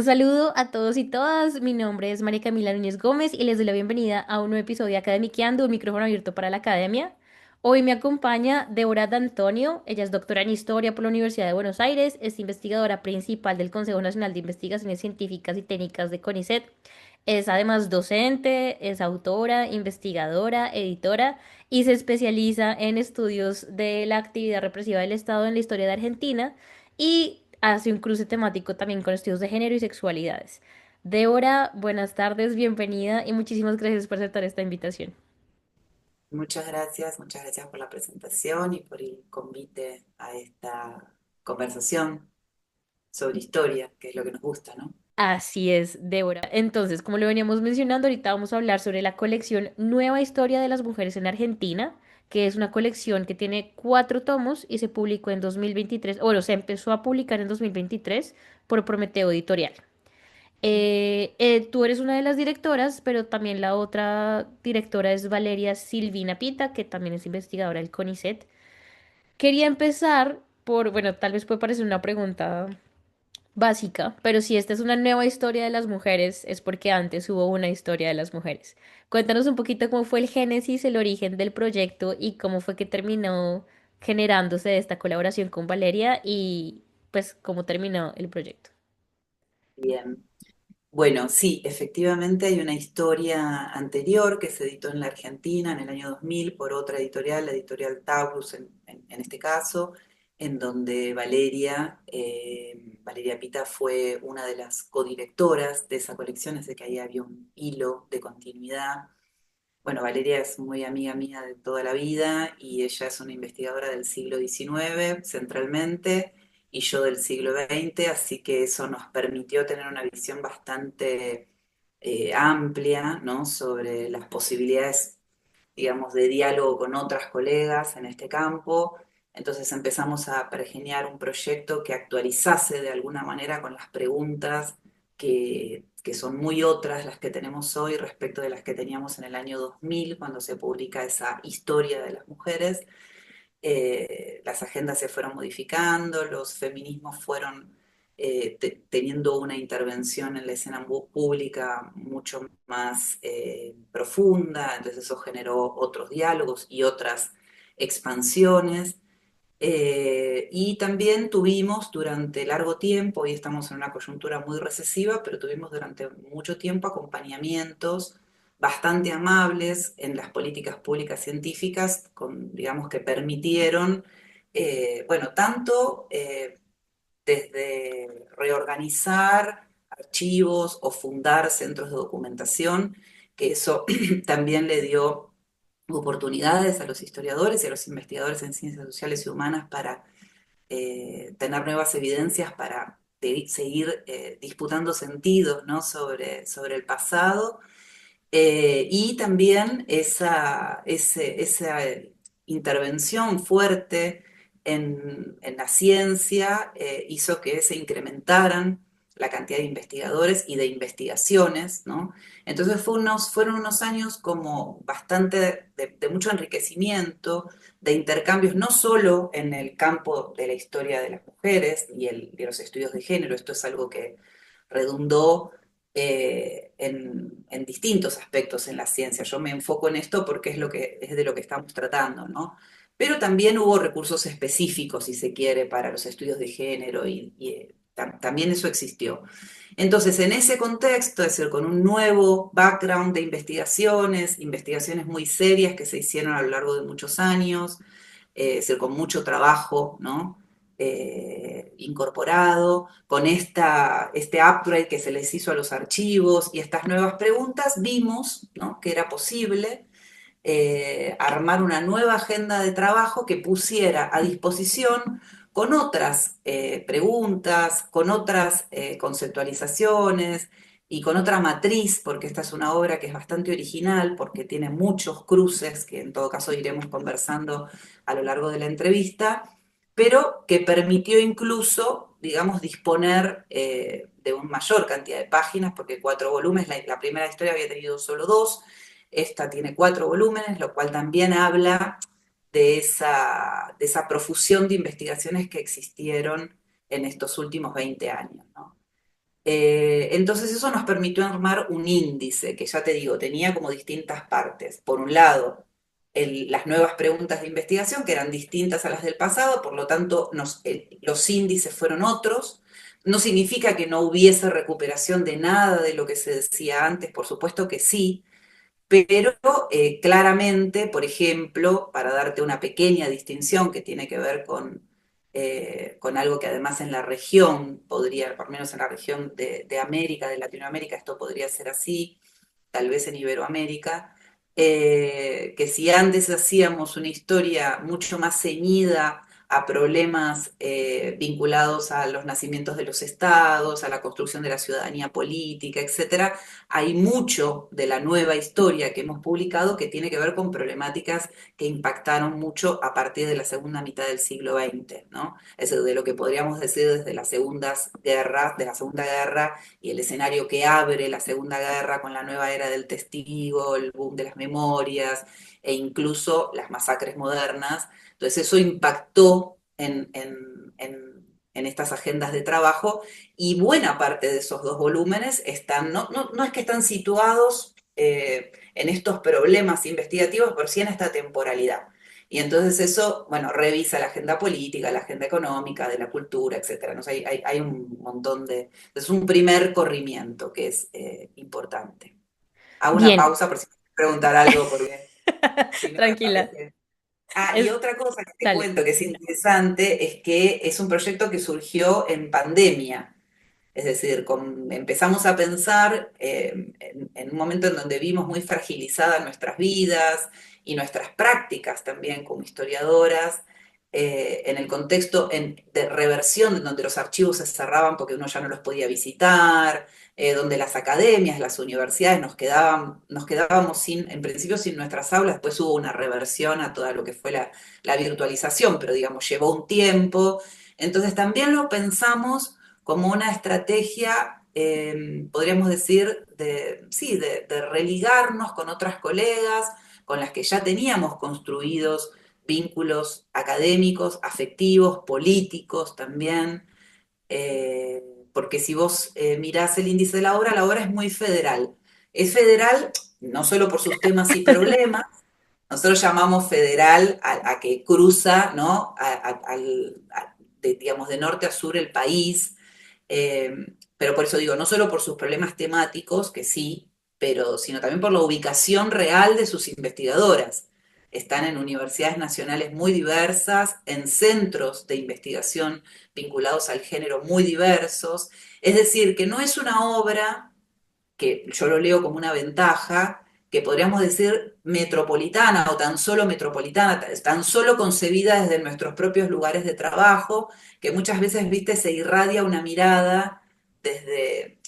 Un saludo a todos y todas. Mi nombre es María Camila Núñez Gómez y les doy la bienvenida a un nuevo episodio de Academiqueando, un micrófono abierto para la academia. Hoy me acompaña Deborah D'Antonio. Ella es doctora en Historia por la Universidad de Buenos Aires, es investigadora principal del Consejo Nacional de Investigaciones Científicas y Técnicas de CONICET. Es además docente, es autora, investigadora, editora y se especializa en estudios de la actividad represiva del Estado en la historia de Argentina y hace un cruce temático también con estudios de género y sexualidades. Débora, buenas tardes, bienvenida y muchísimas gracias por aceptar esta invitación. Muchas gracias por la presentación y por el convite a esta conversación sobre historia, que es lo que nos gusta, ¿no? Así es, Débora. Entonces, como lo veníamos mencionando, ahorita vamos a hablar sobre la colección Nueva Historia de las Mujeres en Argentina, que es una colección que tiene 4 tomos y se publicó en 2023, o bueno, se empezó a publicar en 2023 por Prometeo Editorial. Tú eres una de las directoras, pero también la otra directora es Valeria Silvina Pita, que también es investigadora del CONICET. Quería empezar por, bueno, tal vez puede parecer una pregunta básica, pero si esta es una nueva historia de las mujeres, es porque antes hubo una historia de las mujeres. Cuéntanos un poquito cómo fue el génesis, el origen del proyecto y cómo fue que terminó generándose esta colaboración con Valeria y pues cómo terminó el proyecto. Bien. Bueno, sí, efectivamente hay una historia anterior que se editó en la Argentina en el año 2000 por otra editorial, la editorial Taurus en este caso, en donde Valeria Pita fue una de las codirectoras de esa colección, así que ahí había un hilo de continuidad. Bueno, Valeria es muy amiga mía de toda la vida y ella es una investigadora del siglo XIX centralmente y yo del siglo XX, así que eso nos permitió tener una visión bastante amplia, ¿no? Sobre las posibilidades, digamos, de diálogo con otras colegas en este campo. Entonces empezamos a pergeñar un proyecto que actualizase de alguna manera con las preguntas que son muy otras las que tenemos hoy respecto de las que teníamos en el año 2000, cuando se publica esa historia de las mujeres. Las agendas se fueron modificando, los feminismos fueron teniendo una intervención en la escena pública mucho más profunda, entonces eso generó otros diálogos y otras expansiones. Y también tuvimos durante largo tiempo, hoy estamos en una coyuntura muy recesiva, pero tuvimos durante mucho tiempo acompañamientos bastante amables en las políticas públicas científicas, digamos, que permitieron, bueno, tanto desde reorganizar archivos o fundar centros de documentación, que eso también le dio oportunidades a los historiadores y a los investigadores en ciencias sociales y humanas para tener nuevas evidencias para seguir disputando sentidos, ¿no? sobre el pasado, y también esa intervención fuerte en la ciencia hizo que se incrementaran la cantidad de investigadores y de investigaciones, ¿no? Entonces fueron unos años como bastante de mucho enriquecimiento, de intercambios, no solo en el campo de la historia de las mujeres y de los estudios de género, esto es algo que redundó en distintos aspectos en la ciencia. Yo me enfoco en esto porque es de lo que estamos tratando, ¿no? Pero también hubo recursos específicos, si se quiere, para los estudios de género y también eso existió. Entonces, en ese contexto, es decir, con un nuevo background de investigaciones, investigaciones muy serias que se hicieron a lo largo de muchos años, es decir, con mucho trabajo, ¿no? Incorporado, con este upgrade que se les hizo a los archivos y estas nuevas preguntas, vimos, ¿no? Que era posible armar una nueva agenda de trabajo que pusiera a disposición con otras preguntas, con otras conceptualizaciones y con otra matriz, porque esta es una obra que es bastante original, porque tiene muchos cruces, que en todo caso iremos conversando a lo largo de la entrevista, pero que permitió incluso, digamos, disponer de una mayor cantidad de páginas, porque 4 volúmenes, la primera historia había tenido solo dos, esta tiene 4 volúmenes, lo cual también habla de esa profusión de investigaciones que existieron en estos últimos 20 años, ¿no? Entonces eso nos permitió armar un índice que ya te digo, tenía como distintas partes. Por un lado, las nuevas preguntas de investigación que eran distintas a las del pasado, por lo tanto los índices fueron otros. No significa que no hubiese recuperación de nada de lo que se decía antes, por supuesto que sí, pero claramente, por ejemplo, para darte una pequeña distinción que tiene que ver con algo que además en la región podría, por lo menos en la región de América, de Latinoamérica, esto podría ser así, tal vez en Iberoamérica, que si antes hacíamos una historia mucho más ceñida a problemas vinculados a los nacimientos de los estados, a la construcción de la ciudadanía política, etcétera, hay mucho de la nueva historia que hemos publicado que tiene que ver con problemáticas que impactaron mucho a partir de la segunda mitad del siglo XX, ¿no? Es decir, de lo que podríamos decir desde las segundas guerras, de la Segunda Guerra y el escenario que abre la Segunda Guerra con la nueva era del testigo, el boom de las memorias e incluso las masacres modernas. Entonces eso impactó en estas agendas de trabajo y buena parte de esos dos volúmenes están, no es que están situados en estos problemas investigativos, pero sí en esta temporalidad. Y entonces eso, bueno, revisa la agenda política, la agenda económica, de la cultura, etcétera. ¿No? O sea, hay un montón de... Es un primer corrimiento que es importante. Hago una Bien, pausa por si quieres preguntar algo, porque si no me tranquila. parece... Ah, y Es, otra cosa que te dale. cuento que es interesante es que es un proyecto que surgió en pandemia. Es decir, empezamos a pensar en un momento en donde vimos muy fragilizadas nuestras vidas y nuestras prácticas también como historiadoras, en el contexto de reversión, en donde los archivos se cerraban porque uno ya no los podía visitar, donde las academias, las universidades nos quedábamos sin, en principio sin nuestras aulas, después hubo una reversión a todo lo que fue la virtualización, pero digamos, llevó un tiempo. Entonces también lo pensamos como una estrategia, podríamos decir, sí, de religarnos con otras colegas, con las que ya teníamos construidos vínculos académicos, afectivos, políticos también, eh, porque si vos mirás el índice de la obra es muy federal. Es federal no solo por sus temas y problemas, nosotros llamamos federal a que cruza, ¿no? Digamos, de norte a sur el país, eh, pero por eso digo, no solo por sus problemas temáticos, que sí, pero sino también por la ubicación real de sus investigadoras. Están en universidades nacionales muy diversas, en centros de investigación vinculados al género muy diversos. Es decir, que no es una obra que yo lo leo como una ventaja, que podríamos decir metropolitana o tan solo metropolitana, tan solo concebida desde nuestros propios lugares de trabajo, que muchas veces, viste, se irradia una mirada desde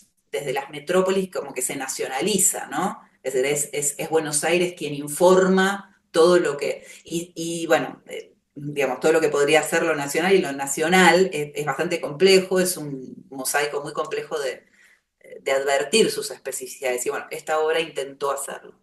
las metrópolis como que se nacionaliza, ¿no? Es decir, es Buenos Aires quien informa todo lo que, bueno, digamos, todo lo que podría ser lo nacional y lo nacional es bastante complejo, es un mosaico muy complejo de advertir sus especificidades. Y bueno, esta obra intentó hacerlo.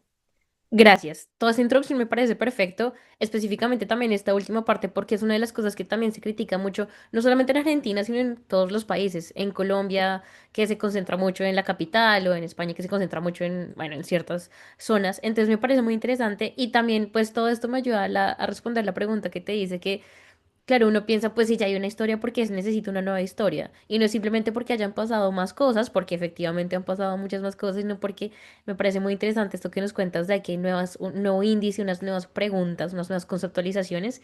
Gracias. Toda esa introducción me parece perfecto, específicamente también esta última parte, porque es una de las cosas que también se critica mucho, no solamente en Argentina, sino en todos los países. En Colombia, que se concentra mucho en la capital, o en España, que se concentra mucho en, bueno, en ciertas zonas. Entonces me parece muy interesante y también, pues, todo esto me ayuda a responder la pregunta que te dice que claro, uno piensa, pues si ya hay una historia, porque se necesita una nueva historia. Y no es simplemente porque hayan pasado más cosas, porque efectivamente han pasado muchas más cosas, sino porque me parece muy interesante esto que nos cuentas de que hay nuevas, un nuevo índice, unas nuevas preguntas, unas nuevas conceptualizaciones.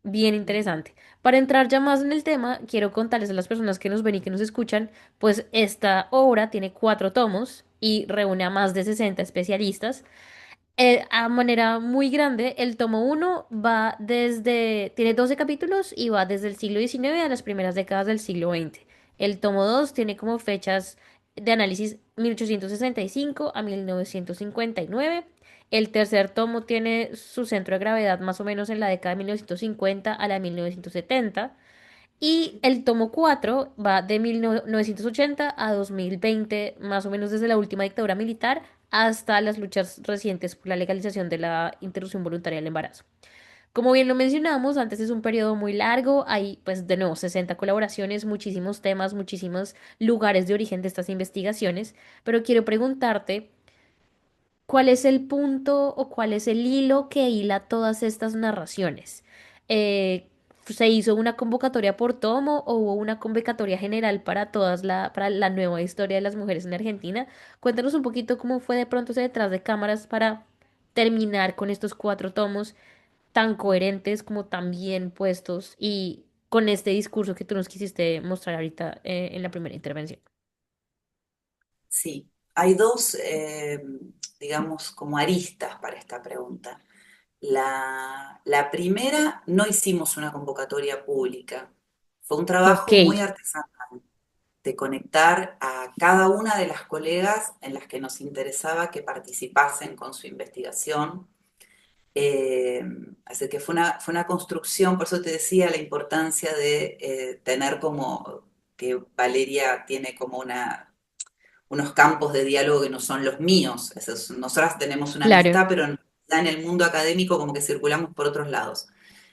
Bien interesante. Para entrar ya más en el tema, quiero contarles a las personas que nos ven y que nos escuchan, pues esta obra tiene 4 tomos y reúne a más de 60 especialistas a manera muy grande. El tomo uno tiene 12 capítulos y va desde el siglo XIX a las primeras décadas del siglo XX. El tomo 2 tiene como fechas de análisis 1865 a 1959. El tercer tomo tiene su centro de gravedad más o menos en la década de 1950 a la de 1970. Y el tomo 4 va de 1980 a 2020, más o menos desde la última dictadura militar hasta las luchas recientes por la legalización de la interrupción voluntaria del embarazo. Como bien lo mencionamos, antes es un periodo muy largo, hay pues de nuevo 60 colaboraciones, muchísimos temas, muchísimos lugares de origen de estas investigaciones, pero quiero preguntarte, ¿cuál es el punto o cuál es el hilo que hila todas estas narraciones? ¿Se hizo una convocatoria por tomo o hubo una convocatoria general para para la nueva historia de las mujeres en Argentina? Cuéntanos un poquito cómo fue de pronto ese detrás de cámaras para terminar con estos 4 tomos tan coherentes como tan bien puestos y con este discurso que tú nos quisiste mostrar ahorita en la primera intervención. Sí, hay dos, digamos, como aristas para esta pregunta. La primera, no hicimos una convocatoria pública. Fue un Ok, trabajo muy artesanal de conectar a cada una de las colegas en las que nos interesaba que participasen con su investigación. Eh, Así que fue una construcción, por eso te decía la importancia de tener como que Valeria tiene como unos campos de diálogo que no son los míos. Nosotras tenemos una claro, amistad, pero ya en el mundo académico como que circulamos por otros lados.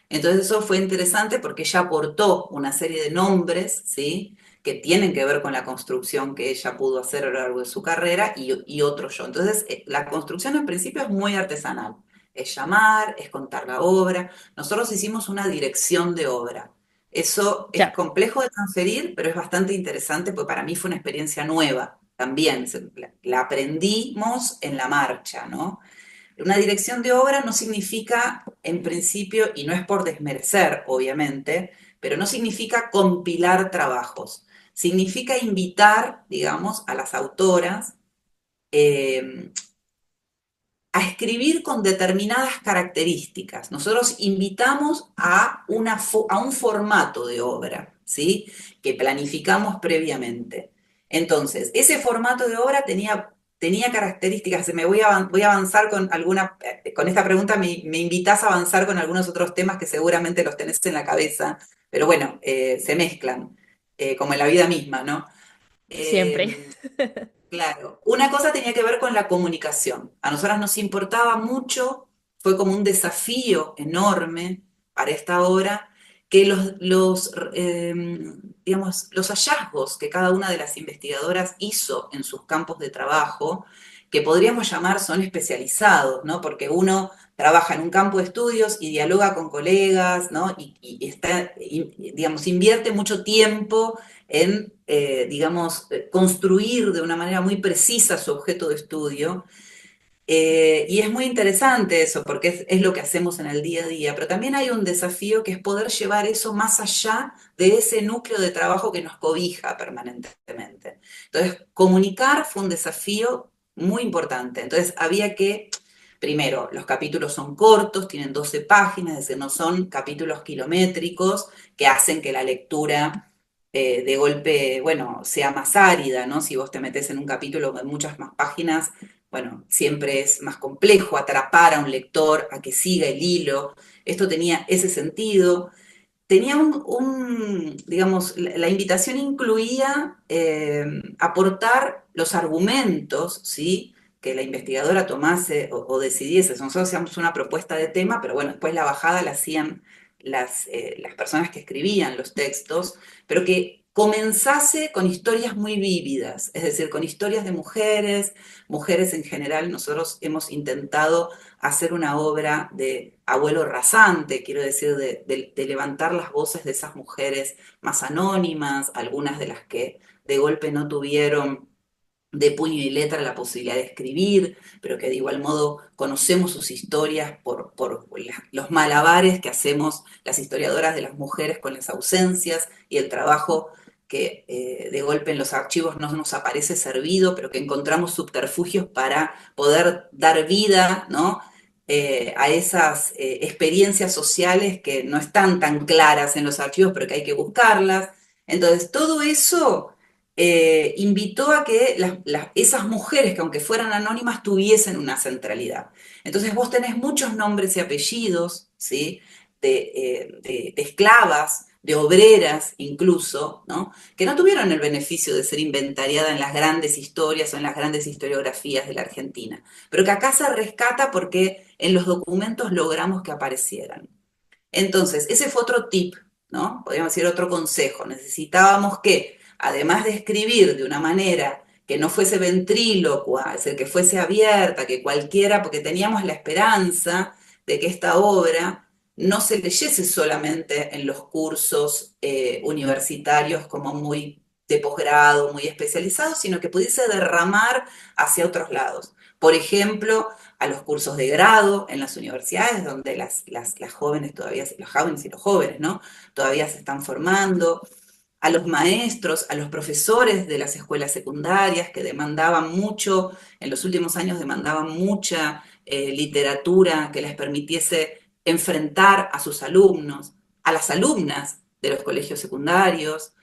Entonces eso fue interesante porque ella aportó una serie de nombres, ¿sí? Que tienen que ver con la construcción que ella pudo hacer a lo largo de su carrera y otro yo. Entonces, la construcción en principio es muy artesanal. Es llamar, es contar la obra. Nosotros hicimos una dirección de obra. Eso es ya. complejo de transferir, pero es bastante interesante porque para mí fue una experiencia nueva también. La aprendimos en la marcha, ¿no? Una dirección de obra no significa, en principio, y no es por desmerecer, obviamente, pero no significa compilar trabajos. Significa invitar, digamos, a las autoras eh, a escribir con determinadas características. Nosotros invitamos a un formato de obra, ¿sí? Que planificamos previamente. Entonces, ese formato de obra tenía características. Voy a avanzar con con esta pregunta me invitas a avanzar con algunos otros temas que seguramente los tenés en la cabeza, pero bueno, se mezclan, como en la vida misma, ¿no? Siempre. Eh, Claro, una cosa tenía que ver con la comunicación. A nosotras nos importaba mucho, fue como un desafío enorme para esta obra, que digamos, los hallazgos que cada una de las investigadoras hizo en sus campos de trabajo, que podríamos llamar son especializados, ¿no? Porque uno trabaja en un campo de estudios y dialoga con colegas, ¿no? Digamos, invierte mucho tiempo en, digamos, construir de una manera muy precisa su objeto de estudio. Y es muy interesante eso, porque es lo que hacemos en el día a día, pero también hay un desafío que es poder llevar eso más allá de ese núcleo de trabajo que nos cobija permanentemente. Entonces, comunicar fue un desafío muy importante. Entonces, había que, primero, los capítulos son cortos, tienen 12 páginas, es decir, no son capítulos kilométricos que hacen que la lectura de golpe, bueno, sea más árida, ¿no? Si vos te metés en un capítulo con muchas más páginas, bueno, siempre es más complejo atrapar a un lector a que siga el hilo. Esto tenía ese sentido. Tenía digamos, la invitación incluía aportar los argumentos, ¿sí? Que la investigadora tomase o decidiese. Nosotros hacíamos una propuesta de tema, pero bueno, después la bajada la hacían las personas que escribían los textos, pero que comenzase con historias muy vívidas, es decir, con historias de mujeres, mujeres en general. Nosotros hemos intentado hacer una obra de abuelo rasante, quiero decir, de levantar las voces de esas mujeres más anónimas, algunas de las que de golpe no tuvieron de puño y letra la posibilidad de escribir, pero que de igual modo conocemos sus historias por los malabares que hacemos las historiadoras de las mujeres con las ausencias y el trabajo que de golpe en los archivos no nos aparece servido, pero que encontramos subterfugios para poder dar vida, ¿no? A esas experiencias sociales que no están tan claras en los archivos, pero que hay que buscarlas. Entonces, todo eso invitó a que esas mujeres, que aunque fueran anónimas, tuviesen una centralidad. Entonces vos tenés muchos nombres y apellidos, ¿sí? De esclavas, de obreras incluso, ¿no? Que no tuvieron el beneficio de ser inventariada en las grandes historias o en las grandes historiografías de la Argentina, pero que acá se rescata porque en los documentos logramos que aparecieran. Entonces, ese fue otro tip, ¿no? Podríamos decir otro consejo. Necesitábamos que, además de escribir de una manera que no fuese ventrílocua, es decir, que fuese abierta, que cualquiera, porque teníamos la esperanza de que esta obra no se leyese solamente en los cursos universitarios como muy de posgrado, muy especializados, sino que pudiese derramar hacia otros lados. Por ejemplo, a los cursos de grado en las universidades, donde las jóvenes todavía, los jóvenes y los jóvenes, ¿no? Todavía se están formando, a los maestros, a los profesores de las escuelas secundarias que demandaban mucho, en los últimos años demandaban mucha literatura que les permitiese enfrentar a sus alumnos, a las alumnas de los colegios secundarios.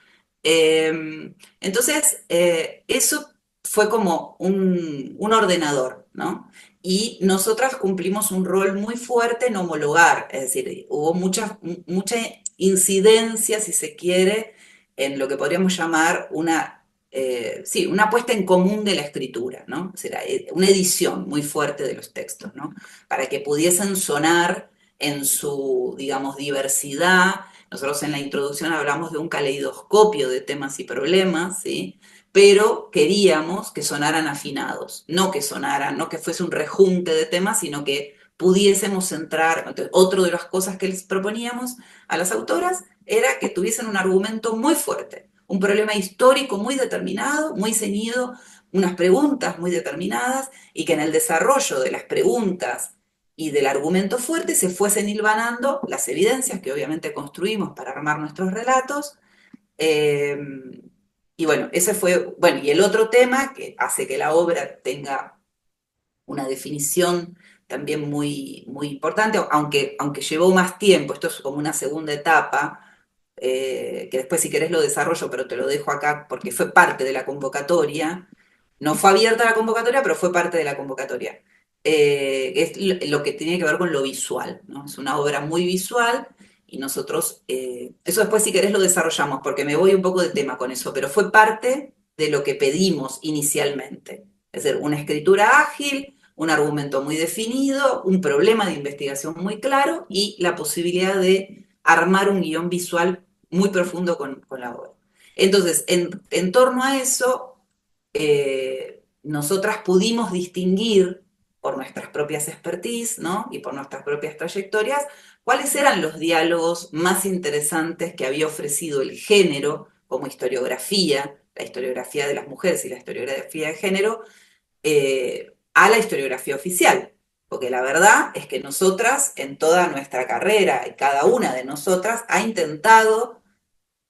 Eso fue como un ordenador, ¿no? Y nosotras cumplimos un rol muy fuerte en homologar, es decir, hubo mucha incidencia, si se quiere, en lo que podríamos llamar sí, una puesta en común de la escritura, ¿no? O sea, una edición muy fuerte de los textos, ¿no? Para que pudiesen sonar en su, digamos, diversidad. Nosotros en la introducción hablamos de un caleidoscopio de temas y problemas, ¿sí? Pero queríamos que sonaran afinados, no que sonaran, no que fuese un rejunte de temas, sino que pudiésemos centrar. Entonces, otra de las cosas que les proponíamos a las autoras era que tuviesen un argumento muy fuerte, un problema histórico muy determinado, muy ceñido, unas preguntas muy determinadas, y que en el desarrollo de las preguntas y del argumento fuerte se fuesen hilvanando las evidencias que obviamente construimos para armar nuestros relatos. eh, y bueno, ese fue, bueno, y el otro tema que hace que la obra tenga una definición también muy importante, aunque llevó más tiempo, esto es como una segunda etapa, que después si querés lo desarrollo, pero te lo dejo acá porque fue parte de la convocatoria. No fue abierta la convocatoria, pero fue parte de la convocatoria. Es lo que tiene que ver con lo visual, ¿no? Es una obra muy visual y nosotros, eso después si querés lo desarrollamos, porque me voy un poco de tema con eso, pero fue parte de lo que pedimos inicialmente. Es decir, una escritura ágil, un argumento muy definido, un problema de investigación muy claro y la posibilidad de armar un guión visual muy profundo con la obra. Entonces, en torno a eso, nosotras pudimos distinguir por nuestras propias expertise, ¿no? Y por nuestras propias trayectorias, cuáles eran los diálogos más interesantes que había ofrecido el género como historiografía, la historiografía de las mujeres y la historiografía de género, a la historiografía oficial. Porque la verdad es que nosotras, en toda nuestra carrera, y cada una de nosotras, ha intentado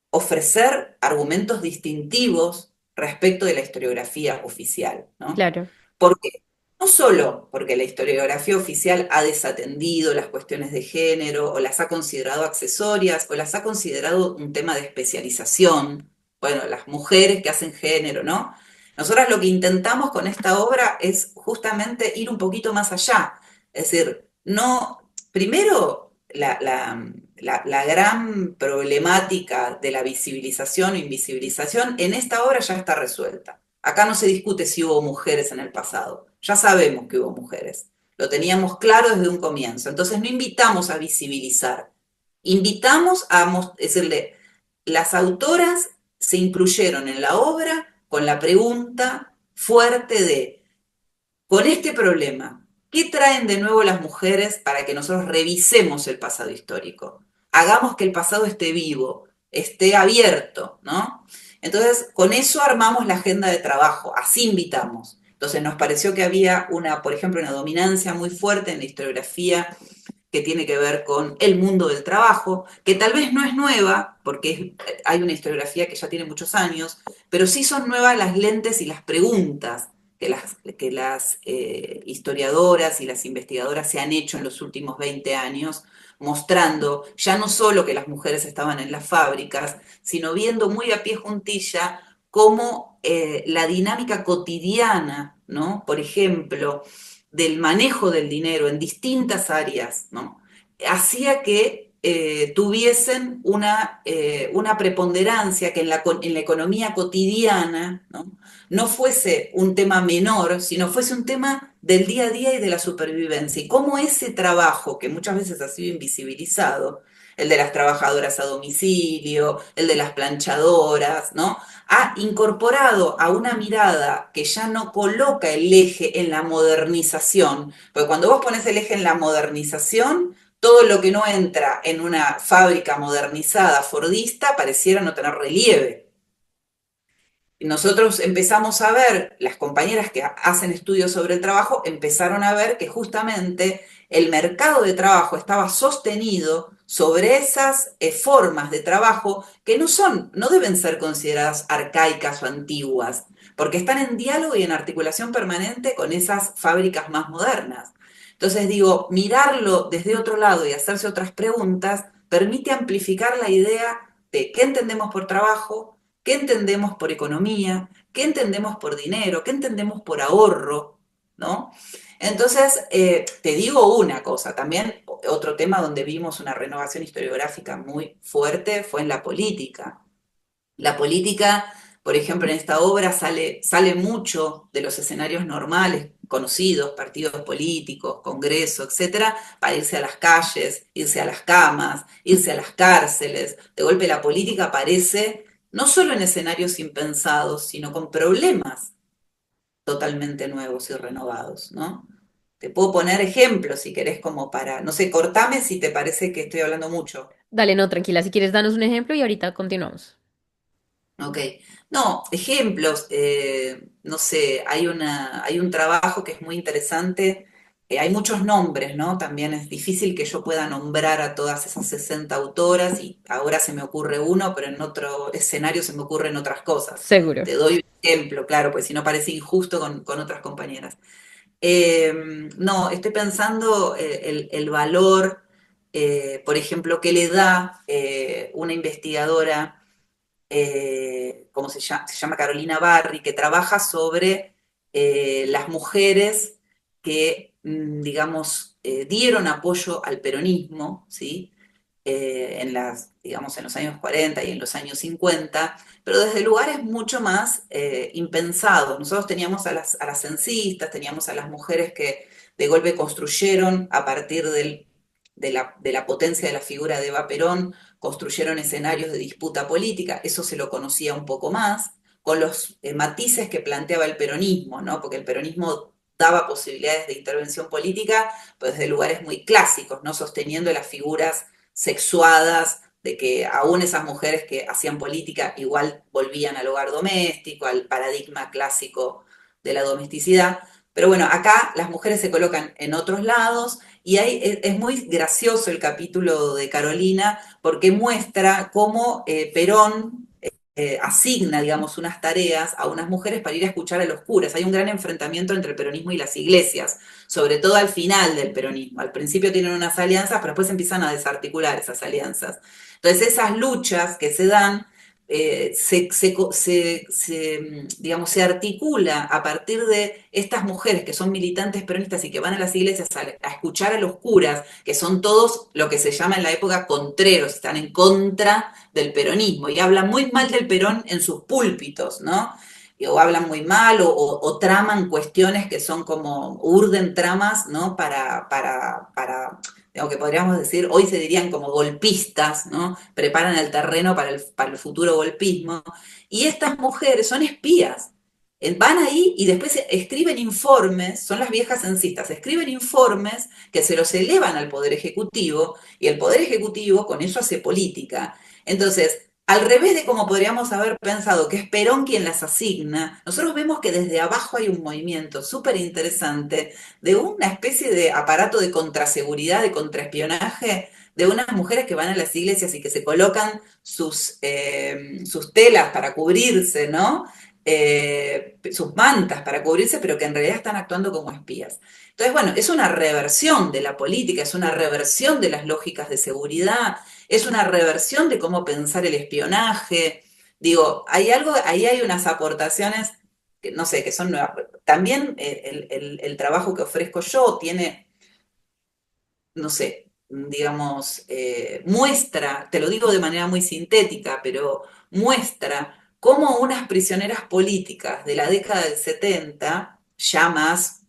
ofrecer argumentos distintivos respecto de la historiografía oficial, ¿no? Claro. Porque no solo porque la historiografía oficial ha desatendido las cuestiones de género o las ha considerado accesorias o las ha considerado un tema de especialización, bueno, las mujeres que hacen género, ¿no? Nosotras lo que intentamos con esta obra es justamente ir un poquito más allá, es decir, no, primero la gran problemática de la visibilización o invisibilización en esta obra ya está resuelta. Acá no se discute si hubo mujeres en el pasado, ya sabemos que hubo mujeres, lo teníamos claro desde un comienzo, entonces no invitamos a visibilizar, invitamos a decirle, las autoras se incluyeron en la obra con la pregunta fuerte de, con este problema, ¿qué traen de nuevo las mujeres para que nosotros revisemos el pasado histórico? Hagamos que el pasado esté vivo, esté abierto, ¿no? Entonces, con eso armamos la agenda de trabajo, así invitamos. Entonces, nos pareció que había por ejemplo, una dominancia muy fuerte en la historiografía que tiene que ver con el mundo del trabajo, que tal vez no es nueva, porque hay una historiografía que ya tiene muchos años, pero sí son nuevas las lentes y las preguntas que las historiadoras y las investigadoras se han hecho en los últimos 20 años, mostrando ya no solo que las mujeres estaban en las fábricas, sino viendo muy a pie juntilla cómo la dinámica cotidiana, ¿no? Por ejemplo, del manejo del dinero en distintas áreas, ¿no? Hacía que tuviesen una preponderancia que en la economía cotidiana, ¿no? Fuese un tema menor, sino fuese un tema del día a día y de la supervivencia. Y cómo ese trabajo, que muchas veces ha sido invisibilizado, el de las trabajadoras a domicilio, el de las planchadoras, ¿no? Ha incorporado a una mirada que ya no coloca el eje en la modernización, porque cuando vos pones el eje en la modernización, todo lo que no entra en una fábrica modernizada fordista pareciera no tener relieve. Nosotros empezamos a ver, las compañeras que hacen estudios sobre el trabajo empezaron a ver que justamente el mercado de trabajo estaba sostenido sobre esas formas de trabajo que no deben ser consideradas arcaicas o antiguas, porque están en diálogo y en articulación permanente con esas fábricas más modernas. Entonces digo, mirarlo desde otro lado y hacerse otras preguntas permite amplificar la idea de qué entendemos por trabajo, qué entendemos por economía, qué entendemos por dinero, qué entendemos por ahorro, ¿no? Entonces, te digo una cosa, también otro tema donde vimos una renovación historiográfica muy fuerte fue en la política. La política, por ejemplo, en esta obra sale mucho de los escenarios normales, conocidos, partidos políticos, congreso, etcétera, para irse a las calles, irse a las camas, irse a las cárceles. De golpe la política aparece no solo en escenarios impensados, sino con problemas totalmente nuevos y renovados, ¿no? Te puedo poner ejemplos si querés como para, no sé, cortame si te parece que estoy hablando mucho. Dale, no, tranquila, si quieres danos un ejemplo y ahorita continuamos. Ok. No, ejemplos, no sé, hay un trabajo que es muy interesante, hay muchos nombres, ¿no? También es difícil que yo pueda nombrar a todas esas 60 autoras y ahora se me ocurre uno, pero en otro escenario se me ocurren otras cosas. Seguro. Te doy un ejemplo, claro, pues si no parece injusto con otras compañeras. No, estoy pensando el valor, por ejemplo, que le da una investigadora ¿cómo se llama? Se llama Carolina Barri, que trabaja sobre las mujeres que, digamos, dieron apoyo al peronismo, ¿sí? Digamos, en los años 40 y en los años 50, pero desde lugares mucho más impensados. Nosotros teníamos a las censistas, teníamos a las mujeres que de golpe construyeron a partir de la potencia de la figura de Eva Perón, construyeron escenarios de disputa política, eso se lo conocía un poco más, con los matices que planteaba el peronismo, ¿no? Porque el peronismo daba posibilidades de intervención política, pues desde lugares muy clásicos, ¿no? Sosteniendo las figuras sexuadas, de que aún esas mujeres que hacían política igual volvían al hogar doméstico, al paradigma clásico de la domesticidad. Pero bueno, acá las mujeres se colocan en otros lados y ahí es muy gracioso el capítulo de Carolina porque muestra cómo Perón asigna, digamos, unas tareas a unas mujeres para ir a escuchar a los curas. Hay un gran enfrentamiento entre el peronismo y las iglesias, sobre todo al final del peronismo. Al principio tienen unas alianzas, pero después empiezan a desarticular esas alianzas. Entonces esas luchas que se dan digamos, se articula a partir de estas mujeres que son militantes peronistas y que van a las iglesias a escuchar a los curas, que son todos lo que se llama en la época contreros, están en contra del peronismo y hablan muy mal del Perón en sus púlpitos, ¿no? O hablan muy mal o traman cuestiones que son como, urden tramas, ¿no? Digamos que podríamos decir, hoy se dirían como golpistas, ¿no? Preparan el terreno para el futuro golpismo. Y estas mujeres son espías. Van ahí y después escriben informes, son las viejas censistas, escriben informes que se los elevan al Poder Ejecutivo y el Poder Ejecutivo con eso hace política. Entonces, al revés de como podríamos haber pensado que es Perón quien las asigna, nosotros vemos que desde abajo hay un movimiento súper interesante de una especie de aparato de contraseguridad, de contraespionaje, de unas mujeres que van a las iglesias y que se colocan sus telas para cubrirse, ¿no? Sus mantas para cubrirse, pero que en realidad están actuando como espías. Entonces, bueno, es una reversión de la política, es una reversión de las lógicas de seguridad, es una reversión de cómo pensar el espionaje. Digo, hay algo, ahí hay unas aportaciones que no sé, que son nuevas. También el trabajo que ofrezco yo tiene, no sé, digamos, muestra, te lo digo de manera muy sintética, pero muestra cómo unas prisioneras políticas de la década del 70 ya más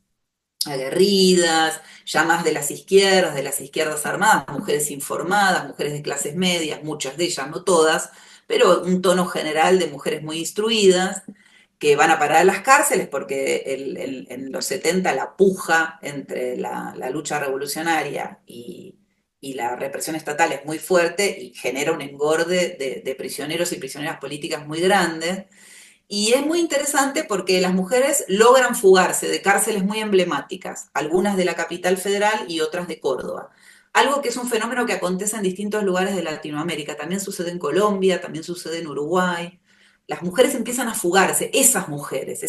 aguerridas, ya más de las izquierdas armadas, mujeres informadas, mujeres de clases medias, muchas de ellas, no todas, pero un tono general de mujeres muy instruidas, que van a parar a las cárceles porque en los 70 la puja entre la lucha revolucionaria y la represión estatal es muy fuerte y genera un engorde de prisioneros y prisioneras políticas muy grandes. Y es muy interesante porque las mujeres logran fugarse de cárceles muy emblemáticas, algunas de la capital federal y otras de Córdoba. Algo que es un fenómeno que acontece en distintos lugares de Latinoamérica. También sucede en Colombia, también sucede en Uruguay. Las mujeres empiezan a fugarse, esas mujeres,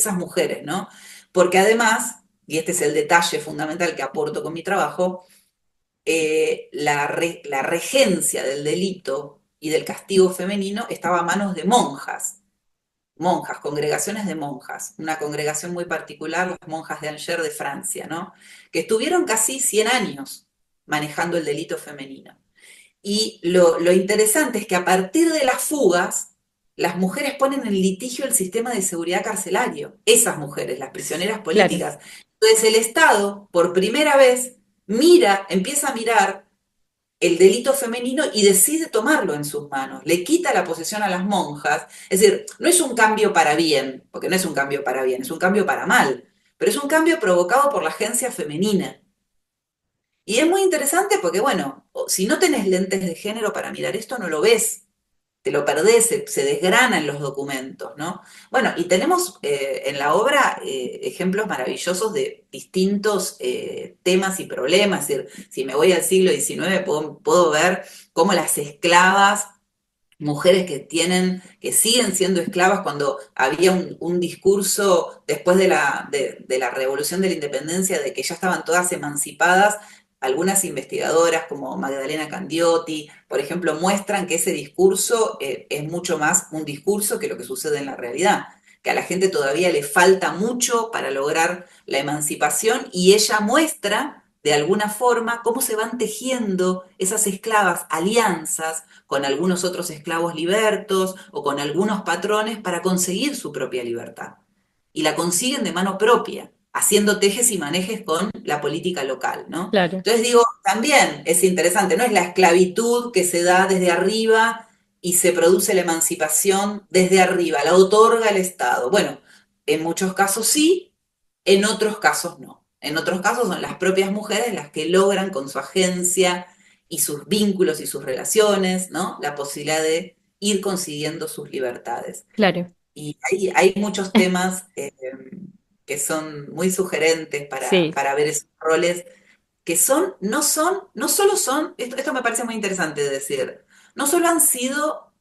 ¿no? Porque además, y este es el detalle fundamental que aporto con mi trabajo, la regencia del delito y del castigo femenino estaba a manos de monjas, congregaciones de monjas, una congregación muy particular, las monjas de Angers de Francia, ¿no? Que estuvieron casi 100 años manejando el delito femenino. Y lo interesante es que a partir de las fugas, las mujeres ponen en litigio el sistema de seguridad carcelario, esas mujeres, las prisioneras Claro, políticas. Entonces el Estado, por primera vez, empieza a mirar el delito femenino y decide tomarlo en sus manos, le quita la posesión a las monjas, es decir, no es un cambio para bien, porque no es un cambio para bien, es un cambio para mal, pero es un cambio provocado por la agencia femenina. Y es muy interesante porque, bueno, si no tenés lentes de género para mirar esto, no lo ves, te lo perdés, se desgrana en los documentos, ¿no? Bueno, y tenemos en la obra ejemplos maravillosos de distintos temas y problemas. Es decir, si me voy al siglo XIX, puedo ver cómo las esclavas, mujeres que siguen siendo esclavas cuando había un discurso después de la revolución de la independencia de que ya estaban todas emancipadas. Algunas investigadoras como Magdalena Candiotti, por ejemplo, muestran que ese discurso es mucho más un discurso que lo que sucede en la realidad, que a la gente todavía le falta mucho para lograr la emancipación y ella muestra de alguna forma cómo se van tejiendo esas esclavas alianzas con algunos otros esclavos libertos o con algunos patrones para conseguir su propia libertad. Y la consiguen de mano propia, haciendo tejes y manejes con la política local, ¿no? claro, Entonces digo, también es interesante, no es la esclavitud que se da desde arriba y se produce la emancipación desde arriba, la otorga el Estado. Bueno, en muchos casos sí, en otros casos no. En otros casos son las propias mujeres las que logran con su agencia y sus vínculos y sus relaciones, ¿no? La posibilidad de ir consiguiendo sus libertades. claro. Y hay muchos temas que son muy sugerentes Sí, para ver esos roles que no solo son, esto me parece muy interesante de decir, no solo han sido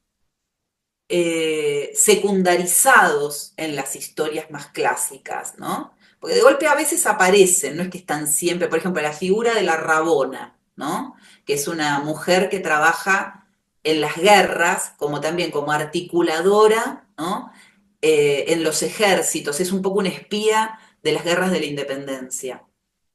secundarizados en las historias más clásicas, ¿no? Porque de golpe a veces aparecen, no es que están siempre, por ejemplo, la figura de la Rabona, ¿no? Que es una mujer que trabaja en las guerras, como también como articuladora, ¿no? En los ejércitos, es un poco una espía de las guerras de la independencia.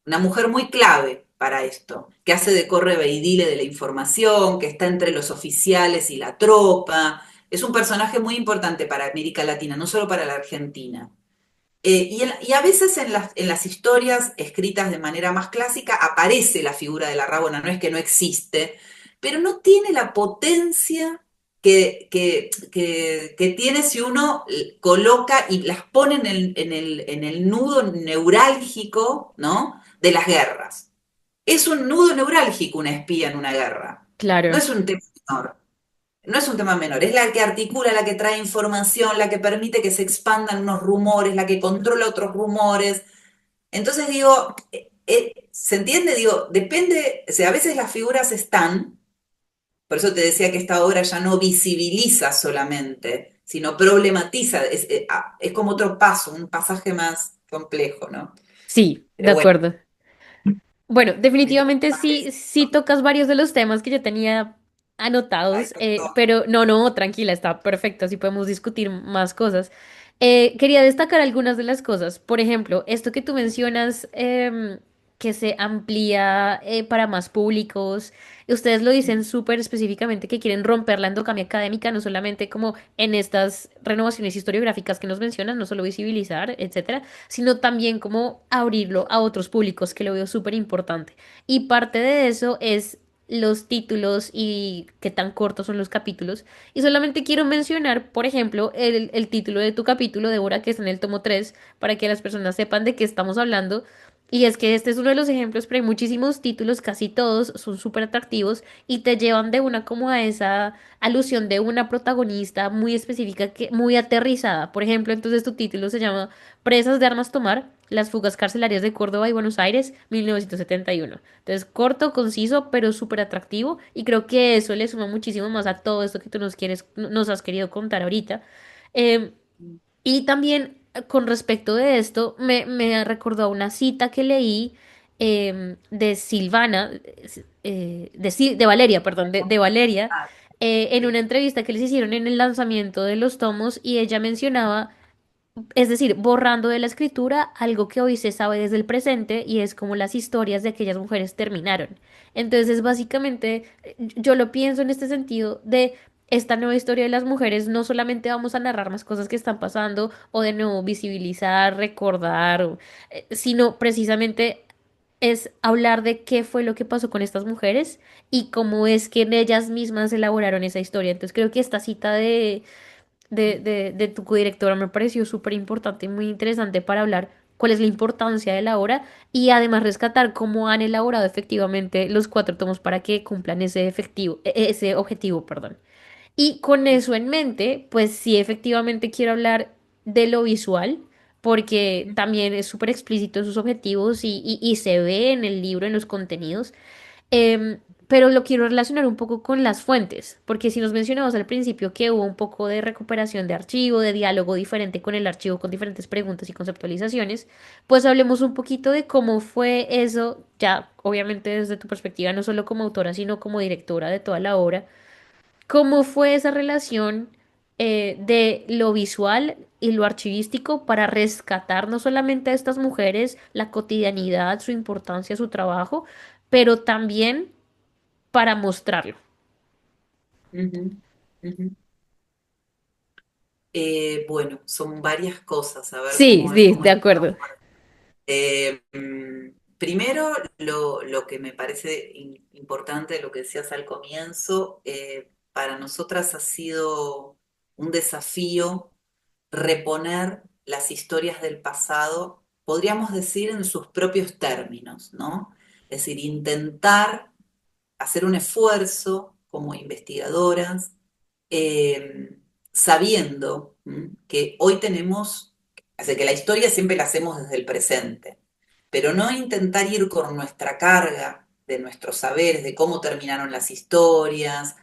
Una mujer muy clave para esto, que hace de correveidile de la información, que está entre los oficiales y la tropa, es un personaje muy importante para América Latina, no solo para la Argentina. Y a veces en las historias escritas de manera más clásica aparece la figura de la Rabona, no es que no existe, pero no tiene la potencia que tiene si uno coloca y las pone en el nudo neurálgico, ¿no? De las guerras. Es un nudo neurálgico una espía en una guerra. No claro. es un tema menor. No es un tema menor, es la que articula, la que trae información, la que permite que se expandan unos rumores, la que controla otros rumores. Entonces digo, ¿se entiende? Digo, depende, o sea, a veces las figuras están, por eso te decía que esta obra ya no visibiliza solamente, sino problematiza, es como otro paso, un pasaje más complejo, ¿no? Sí, de Pero bueno, acuerdo. Bueno, me quedo definitivamente con sí, eso. sí tocas varios de los temas que yo tenía Ay, anotados, perdón. pero no, no, tranquila, está perfecto, así podemos discutir más cosas. Quería destacar algunas de las cosas. Por ejemplo, esto que tú mencionas, que se amplía para más públicos. Ustedes lo dicen súper específicamente que quieren romper la endogamia académica, no solamente como en estas renovaciones historiográficas que nos mencionan, no solo visibilizar, etcétera, sino también como abrirlo a otros públicos, que lo veo súper importante. Y parte de eso es los títulos y qué tan cortos son los capítulos. Y solamente quiero mencionar, por ejemplo, el título de tu capítulo, Débora, que está en el tomo 3 para que las personas sepan de qué estamos hablando. Y es que este es uno de los ejemplos, pero hay muchísimos títulos, casi todos son súper atractivos y te llevan de una como a esa alusión de una protagonista muy específica, que, muy aterrizada. Por ejemplo, entonces tu título se llama Presas de armas tomar, las fugas carcelarias de Córdoba y Buenos Aires, 1971. Entonces, corto, conciso, pero súper atractivo y creo que eso le suma muchísimo más a todo esto que tú nos has querido contar ahorita. Em, y también con respecto de esto, me recordó una cita que leí de Silvana, de Valeria, perdón, de Valeria, Ah, en una sí. entrevista que les hicieron en el lanzamiento de los tomos y ella mencionaba, es decir, borrando de la escritura algo que hoy se sabe desde el presente y es como las historias de aquellas mujeres terminaron. Entonces, básicamente, yo lo pienso en este sentido de esta nueva historia de las mujeres, no solamente vamos a narrar más cosas que están pasando o de nuevo visibilizar, recordar, sino precisamente es hablar de qué fue lo que pasó con estas mujeres y cómo es que ellas mismas elaboraron esa historia. Entonces, creo que esta cita de tu codirectora me pareció súper importante y muy interesante para hablar cuál es la importancia de la obra y además rescatar cómo han elaborado efectivamente los cuatro tomos para que cumplan ese objetivo, perdón. Y con eso en mente, pues sí, efectivamente quiero hablar de lo visual, porque también es súper explícito en sus objetivos y se ve en el libro, en los contenidos. Pero lo quiero relacionar un poco con las fuentes, porque si nos mencionamos al principio que hubo un poco de recuperación de archivo, de diálogo diferente con el archivo, con diferentes preguntas y conceptualizaciones, pues hablemos un poquito de cómo fue eso, ya obviamente desde tu perspectiva, no solo como autora, sino como directora de toda la obra, cómo fue esa relación de lo visual y lo archivístico para rescatar no solamente a estas mujeres, la cotidianidad, su importancia, su trabajo, pero también para mostrarlo. Ujú, ujú. Bueno, son varias cosas, a ver Sí, sí, cómo de empezamos. acuerdo. Primero, lo que me parece importante, lo que decías al comienzo, para nosotras ha sido un desafío reponer las historias del pasado, podríamos decir en sus propios términos, ¿no? Es decir, intentar hacer un esfuerzo como investigadoras, sabiendo que hoy tenemos, o sea, que la historia siempre la hacemos desde el presente, pero no intentar ir con nuestra carga de nuestros saberes, de cómo terminaron las historias,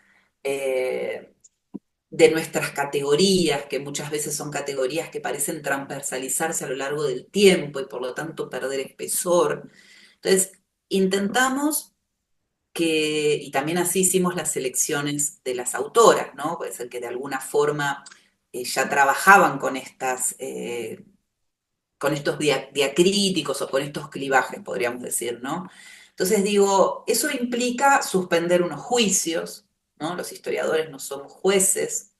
eh, de nuestras categorías, que muchas veces son categorías que parecen transversalizarse a lo largo del tiempo y por lo tanto perder espesor. Entonces, intentamos y también así hicimos las selecciones de las autoras, ¿no? Puede ser que de alguna forma ya trabajaban con estos diacríticos o con estos clivajes, podríamos decir, ¿no? Entonces digo, eso implica suspender unos juicios, ¿no? Los historiadores no somos jueces,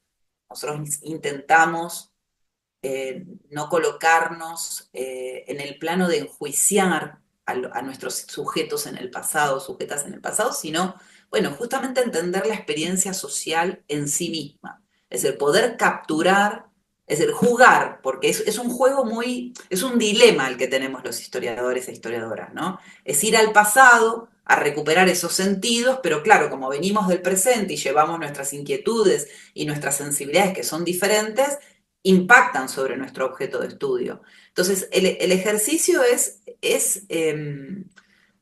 nosotros intentamos no colocarnos en el plano de enjuiciar a nuestros sujetos en el pasado, sujetas en el pasado, sino, bueno, justamente entender la experiencia social en sí misma. Es decir, poder capturar, es decir, jugar, porque es un juego es un dilema el que tenemos los historiadores e historiadoras, ¿no? Es ir al pasado a recuperar esos sentidos, pero claro, como venimos del presente y llevamos nuestras inquietudes y nuestras sensibilidades que son diferentes, impactan sobre nuestro objeto de estudio. Entonces, el ejercicio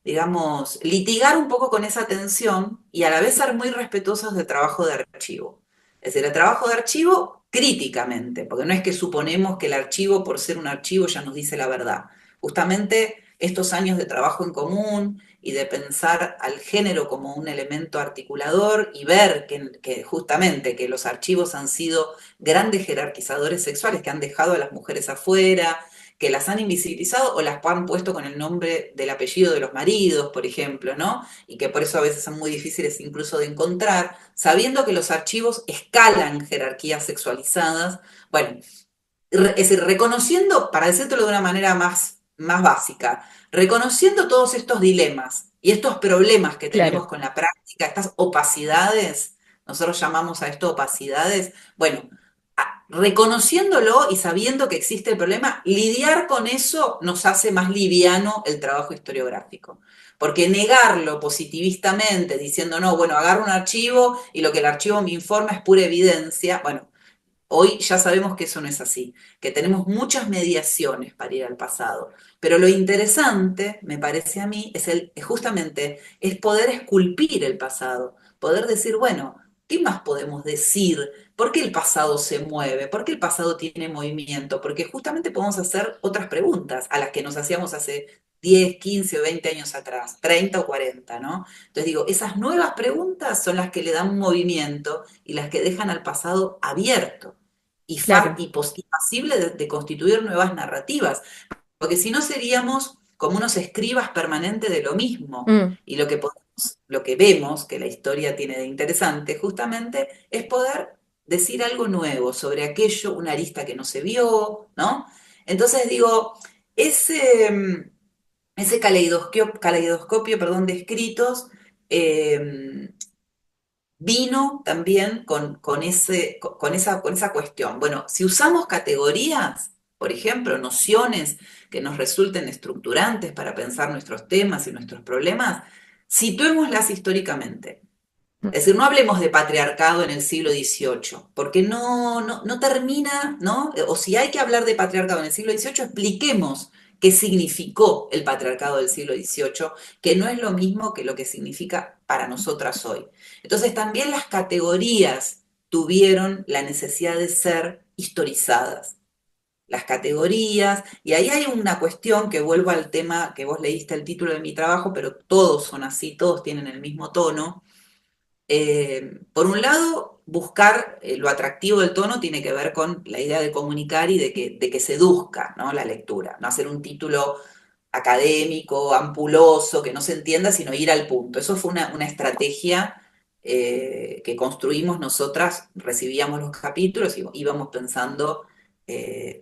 digamos, litigar un poco con esa tensión y a la vez ser muy respetuosos del trabajo de archivo. Es decir, el trabajo de archivo críticamente, porque no es que suponemos que el archivo, por ser un archivo, ya nos dice la verdad. Justamente estos años de trabajo en común y de pensar al género como un elemento articulador y ver que justamente que los archivos han sido grandes jerarquizadores sexuales que han dejado a las mujeres afuera, que las han invisibilizado o las han puesto con el nombre del apellido de los maridos, por ejemplo, ¿no? Y que por eso a veces son muy difíciles incluso de encontrar, sabiendo que los archivos escalan jerarquías sexualizadas. Bueno, es decir, reconociendo, para decírtelo de una manera más básica, reconociendo todos estos dilemas y estos problemas que tenemos Claro, con la práctica, estas opacidades, nosotros llamamos a esto opacidades, bueno, reconociéndolo y sabiendo que existe el problema, lidiar con eso nos hace más liviano el trabajo historiográfico. Porque negarlo positivistamente, diciendo, no, bueno, agarro un archivo y lo que el archivo me informa es pura evidencia, bueno, hoy ya sabemos que eso no es así, que tenemos muchas mediaciones para ir al pasado. Pero lo interesante, me parece a mí, es justamente es poder esculpir el pasado, poder decir, bueno, ¿qué más podemos decir? ¿Por qué el pasado se mueve? ¿Por qué el pasado tiene movimiento? Porque justamente podemos hacer otras preguntas a las que nos hacíamos hace 10, 15 o 20 años atrás, 30 o 40, ¿no? Entonces digo, esas nuevas preguntas son las que le dan un movimiento y las que dejan al pasado abierto claro. y pasible de constituir nuevas narrativas, porque si no seríamos como unos escribas permanentes de lo mismo. Mm, Y lo que vemos que la historia tiene de interesante justamente es poder decir algo nuevo sobre aquello, una arista que no se vio, ¿no? Entonces digo, ese, ese caleidoscopio, perdón, de escritos eh, vino también con esa cuestión. Bueno, si usamos categorías, por ejemplo, nociones que nos resulten estructurantes para pensar nuestros temas y nuestros problemas, situémoslas históricamente. mm, Es decir, no hablemos de patriarcado en el siglo XVIII, porque no termina, ¿no? O si hay que hablar de patriarcado en el siglo XVIII, expliquemos qué significó el patriarcado del siglo XVIII, que no es lo mismo que lo que significa para nosotras hoy. Entonces, también las categorías tuvieron la necesidad de ser historizadas. Las categorías, y ahí hay una cuestión que vuelvo al tema que vos leíste el título de mi trabajo, pero todos son así, todos tienen el mismo tono. Por un lado, buscar lo atractivo del tono tiene que ver con la idea de comunicar y de que seduzca, ¿no? La lectura, no hacer un título académico, ampuloso, que no se entienda, sino ir al punto. Eso fue una estrategia que construimos nosotras, recibíamos los capítulos y íbamos pensando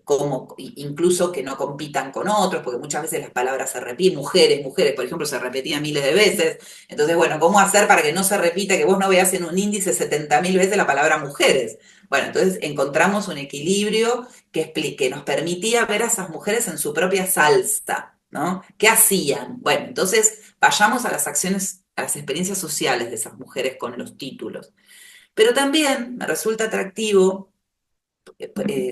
cómo, incluso que no compitan con otros, porque muchas veces las palabras se repiten, mujeres, mujeres, por ejemplo, se repetían miles de veces. Entonces, bueno, ¿cómo hacer para que no se repita, que vos no veas en un índice 70.000 veces la palabra mujeres? Bueno, entonces encontramos un equilibrio que nos permitía ver a esas mujeres en su propia salsa, ¿no? ¿Qué hacían? Bueno, entonces vayamos a las acciones, a las experiencias sociales de esas mujeres con los títulos. Pero también me resulta atractivo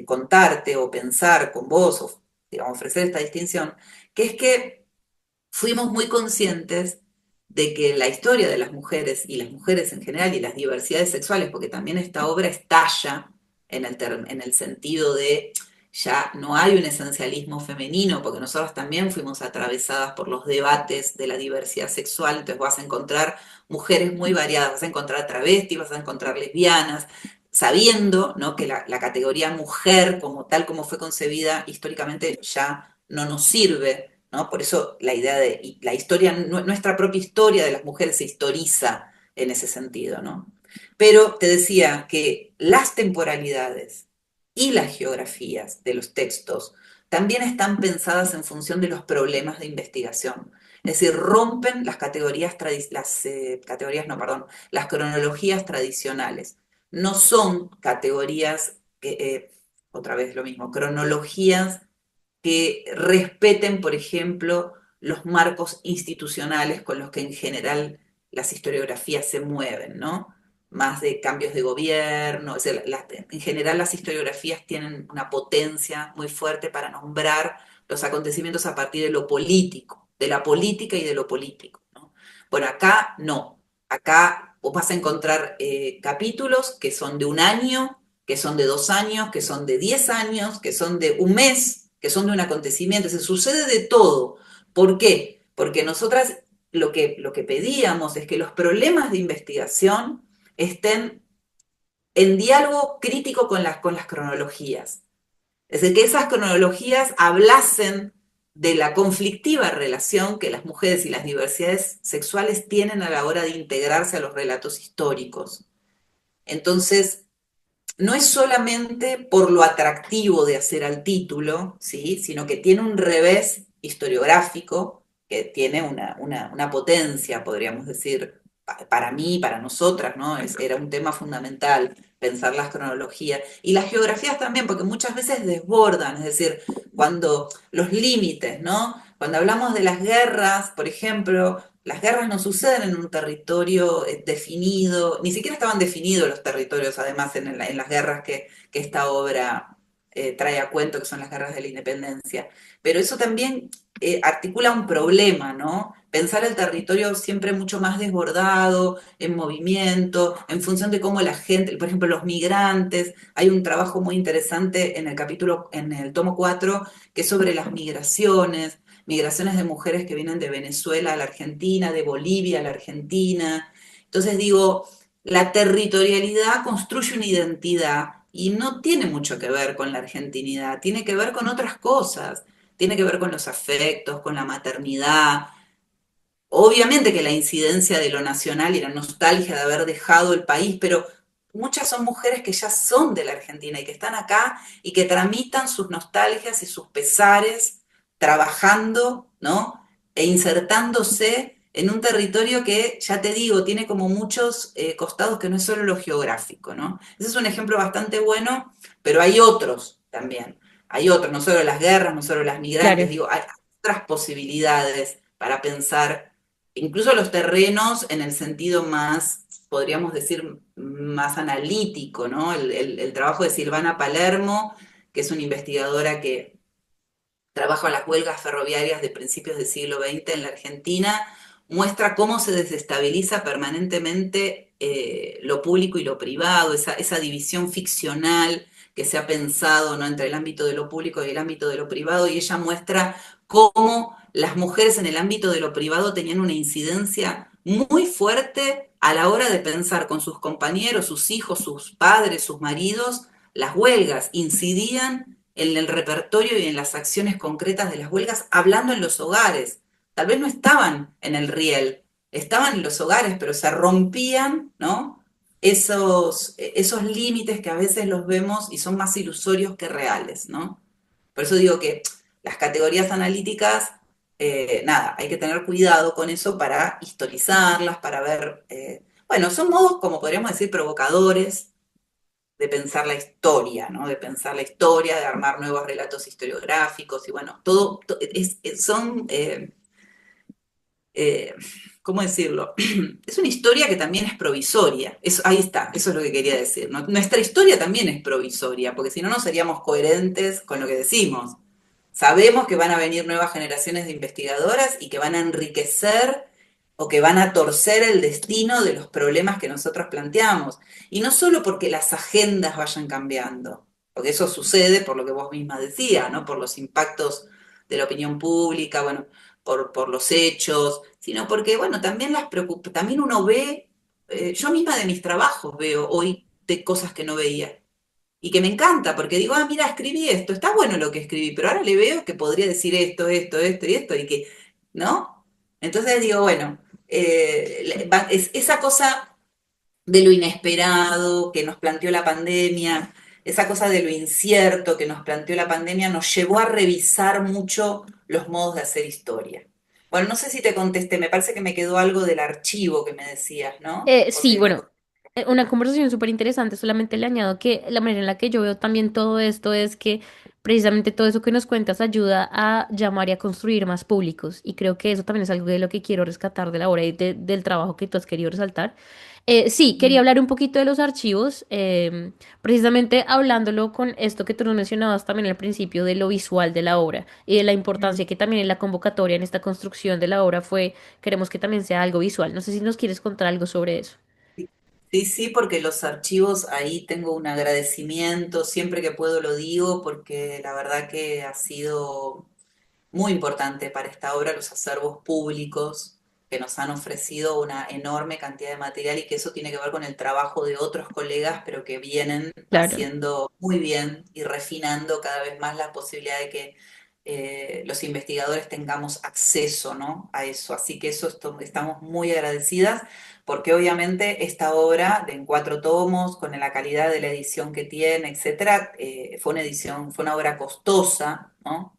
contarte o pensar con vos, o digamos, ofrecer esta distinción, que es que fuimos muy conscientes de que la historia de las mujeres y las mujeres en general y las diversidades sexuales, porque también esta obra estalla en el sentido de ya no hay un esencialismo femenino, porque nosotros también fuimos atravesadas por los debates de la diversidad sexual, entonces vas a encontrar mujeres muy variadas, vas a encontrar travestis, vas a encontrar lesbianas, sabiendo, ¿no?, que la categoría mujer como tal como fue concebida históricamente ya no nos sirve, ¿no? Por eso la idea de la historia, nuestra propia historia de las mujeres se historiza en ese sentido, ¿no? Pero te decía que las temporalidades y las geografías de los textos también están pensadas en función de los problemas de investigación. Es decir, rompen no, perdón, las cronologías tradicionales. No son categorías otra vez lo mismo, cronologías que respeten, por ejemplo, los marcos institucionales con los que en general las historiografías se mueven, ¿no? Más de cambios de gobierno, o sea, en general las historiografías tienen una potencia muy fuerte para nombrar los acontecimientos a partir de lo político, de la política y de lo político, ¿no? Bueno, acá no, acá vos vas a encontrar capítulos que son de un año, que son de 2 años, que son de 10 años, que son de un mes, que son de un acontecimiento. Se sucede de todo. ¿Por qué? Porque nosotras lo que pedíamos es que los problemas de investigación estén en diálogo crítico con las cronologías. Es decir, que esas cronologías hablasen de la conflictiva relación que las mujeres y las diversidades sexuales tienen a la hora de integrarse a los relatos históricos. Entonces, no es solamente por lo atractivo de hacer al título, ¿sí? Sino que tiene un revés historiográfico que tiene una potencia, podríamos decir, para mí, para nosotras, ¿no? Era un tema fundamental pensar las cronologías y las geografías también, porque muchas veces desbordan, es decir, cuando los límites, ¿no? Cuando hablamos de las guerras, por ejemplo, las guerras no suceden en un territorio definido, ni siquiera estaban definidos los territorios, además, en las guerras que esta obra trae a cuento, que son las guerras de la independencia. Pero eso también articula un problema, ¿no? Pensar el territorio siempre mucho más desbordado, en movimiento, en función de cómo la gente, por ejemplo, los migrantes. Hay un trabajo muy interesante en el capítulo, en el tomo 4, que es sobre las migraciones de mujeres que vienen de Venezuela a la Argentina, de Bolivia a la Argentina. Entonces digo, la territorialidad construye una identidad y no tiene mucho que ver con la argentinidad, tiene que ver con otras cosas, tiene que ver con los afectos, con la maternidad. Obviamente que la incidencia de lo nacional y la nostalgia de haber dejado el país, pero muchas son mujeres que ya son de la Argentina y que están acá y que tramitan sus nostalgias y sus pesares trabajando, ¿no? E insertándose en un territorio que, ya te digo, tiene como muchos costados que no es solo lo geográfico, ¿no? Ese es un ejemplo bastante bueno, pero hay otros también. Hay otros, no solo las guerras, no solo las migrantes, Claro. digo, hay otras posibilidades para pensar incluso los terrenos en el sentido más, podríamos decir, más analítico, ¿no? El trabajo de Silvana Palermo, que es una investigadora que trabaja en las huelgas ferroviarias de principios del siglo XX en la Argentina, muestra cómo se desestabiliza permanentemente lo público y lo privado, esa división ficcional que se ha pensado, ¿no? Entre el ámbito de lo público y el ámbito de lo privado, y ella muestra cómo las mujeres en el ámbito de lo privado tenían una incidencia muy fuerte a la hora de pensar con sus compañeros, sus hijos, sus padres, sus maridos, las huelgas, incidían en el repertorio y en las acciones concretas de las huelgas, hablando en los hogares. Tal vez no estaban en el riel, estaban en los hogares, pero se rompían, ¿no? Esos límites que a veces los vemos y son más ilusorios que reales, ¿no? Por eso digo que las categorías analíticas, nada, hay que tener cuidado con eso para historizarlas, para ver, bueno, son modos, como podríamos decir, provocadores de pensar la historia, ¿no? De pensar la historia, de armar nuevos relatos historiográficos y bueno, son, eh, ¿cómo decirlo? Es una historia que también es provisoria. Ahí está, eso es lo que quería decir, ¿no? Nuestra historia también es provisoria, porque si no, no seríamos coherentes con lo que decimos. Sabemos que van a venir nuevas generaciones de investigadoras y que van a enriquecer o que van a torcer el destino de los problemas que nosotros planteamos. Y no solo porque las agendas vayan cambiando, porque eso sucede por lo que vos misma decías, ¿no? Por los impactos de la opinión pública, bueno, por los hechos, sino porque, bueno, también uno ve, yo misma de mis trabajos veo hoy de cosas que no veía y que me encanta, porque digo, ah, mira, escribí esto, está bueno lo que escribí, pero ahora le veo que podría decir esto, esto, esto y esto, y que, ¿no? Entonces digo, bueno, es esa cosa de lo inesperado que nos planteó la pandemia, esa cosa de lo incierto que nos planteó la pandemia, nos llevó a revisar mucho los modos de hacer historia. Bueno, no sé si te contesté, me parece que me quedó algo del archivo que me decías, ¿no? ¿O Sí, tenés bueno, una conversación súper interesante. Solamente le añado que la manera en la que yo veo también todo esto es que precisamente todo eso que nos cuentas ayuda a llamar y a construir más públicos. Y creo que eso también es algo de lo que quiero rescatar de la obra y del trabajo que tú has querido resaltar. Sí, quería hablar un poquito de los archivos, precisamente hablándolo con esto que tú nos mencionabas también al principio de lo visual de la obra y de la importancia que también en la convocatoria, en esta construcción de la obra fue, queremos que también sea algo visual. No sé si nos quieres contar algo sobre eso. Sí, sí, porque los archivos ahí tengo un agradecimiento, siempre que puedo lo digo, porque la verdad que ha sido muy importante para esta obra los acervos públicos que nos han ofrecido una enorme cantidad de material y que eso tiene que ver con el trabajo de otros colegas, pero que vienen Claro, haciendo muy bien y refinando cada vez más la posibilidad de que los investigadores tengamos acceso, ¿no?, a eso. Así que estamos muy agradecidas porque obviamente esta obra de en 4 tomos, con la calidad de la edición que tiene, etcétera, fue una obra costosa, ¿no?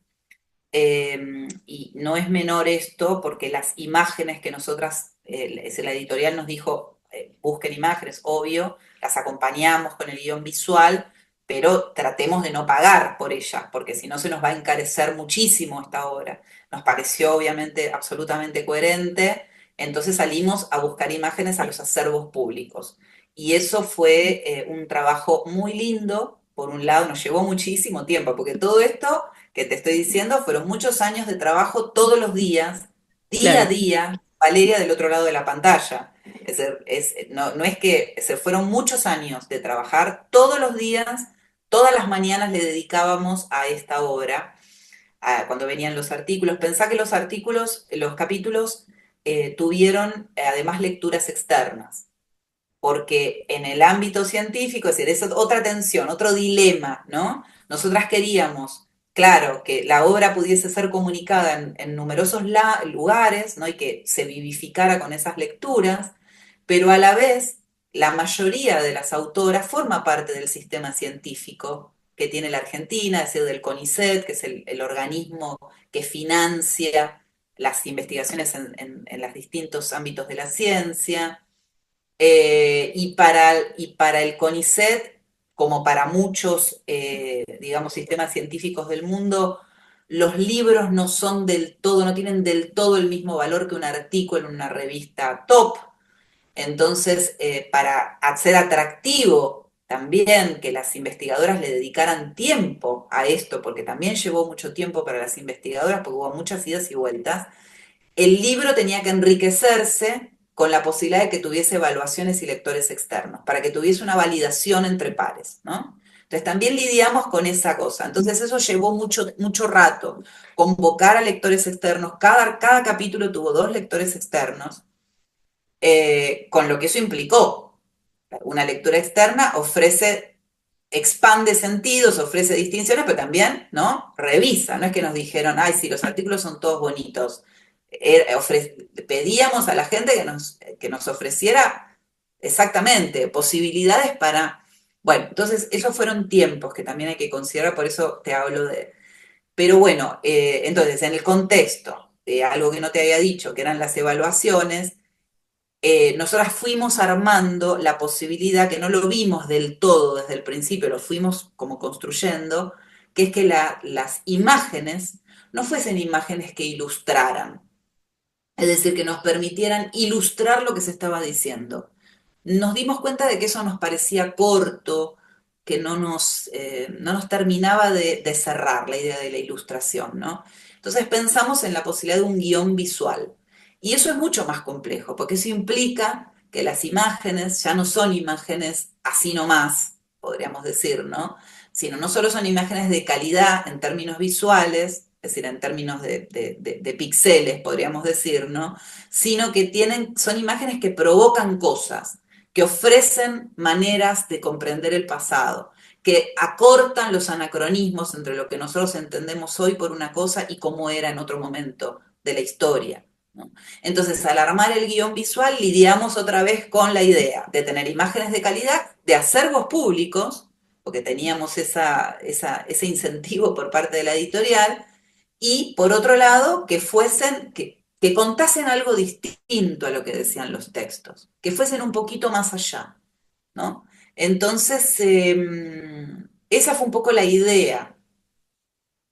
Y no es menor esto porque las imágenes que nosotras, la editorial nos dijo, busquen imágenes, obvio, las acompañamos con el guión visual, pero tratemos de no pagar por ellas, porque si no se nos va a encarecer muchísimo esta obra. Nos pareció obviamente absolutamente coherente, entonces salimos a buscar imágenes a los acervos públicos. Y eso fue un trabajo muy lindo. Por un lado, nos llevó muchísimo tiempo, porque todo esto que te estoy diciendo fueron muchos años de trabajo todos los días, día a claro. día, Valeria del otro lado de la pantalla. No es que se fueron muchos años de trabajar todos los días, todas las mañanas le dedicábamos a esta obra, cuando venían los artículos. Pensá que los artículos, los capítulos, tuvieron además lecturas externas porque en el ámbito científico, es decir, es otra tensión, otro dilema, ¿no? Nosotras queríamos, claro, que la obra pudiese ser comunicada en numerosos lugares, ¿no? Y que se vivificara con esas lecturas, pero a la vez la mayoría de las autoras forma parte del sistema científico que tiene la Argentina, es decir, del CONICET, que es el organismo que financia las investigaciones en los distintos ámbitos de la ciencia. Y para el CONICET, como para muchos, digamos, sistemas científicos del mundo, los libros no son del todo, no tienen del todo el mismo valor que un artículo en una revista top. Entonces, para hacer atractivo también que las investigadoras le dedicaran tiempo a esto, porque también llevó mucho tiempo para las investigadoras, porque hubo muchas idas y vueltas, el libro tenía que enriquecerse con la posibilidad de que tuviese evaluaciones y lectores externos, para que tuviese una validación entre pares, ¿no? Entonces también lidiamos con esa cosa. Entonces eso llevó mucho, mucho rato, convocar a lectores externos. Cada capítulo tuvo 2 lectores externos, con lo que eso implicó. Una lectura externa expande sentidos, ofrece distinciones, pero también, ¿no?, revisa. No es que nos dijeron, ay, sí, los artículos son todos bonitos. Pedíamos a la gente que nos ofreciera exactamente posibilidades para... Bueno, entonces esos fueron tiempos que también hay que considerar, por eso te hablo de... Pero bueno, entonces en el contexto de algo que no te había dicho, que eran las evaluaciones, nosotras fuimos armando la posibilidad, que no lo vimos del todo desde el principio, lo fuimos como construyendo, que es que las imágenes no fuesen imágenes que ilustraran, es decir, que nos permitieran ilustrar lo que se estaba diciendo. Nos dimos cuenta de que eso nos parecía corto, que no nos terminaba de cerrar la idea de la ilustración, ¿no? Entonces pensamos en la posibilidad de un guión visual. Y eso es mucho más complejo, porque eso implica que las imágenes ya no son imágenes así nomás, podríamos decir, ¿no? Sino no solo son imágenes de calidad en términos visuales, es decir, en términos de píxeles, podríamos decir, ¿no? Sino que son imágenes que provocan cosas, que ofrecen maneras de comprender el pasado, que acortan los anacronismos entre lo que nosotros entendemos hoy por una cosa y cómo era en otro momento de la historia, ¿no? Entonces, al armar el guión visual, lidiamos otra vez con la idea de tener imágenes de calidad, de acervos públicos, porque teníamos ese incentivo por parte de la editorial, y por otro lado, que contasen algo distinto a lo que decían los textos, que fuesen un poquito más allá, ¿no? Entonces, esa fue un poco la idea.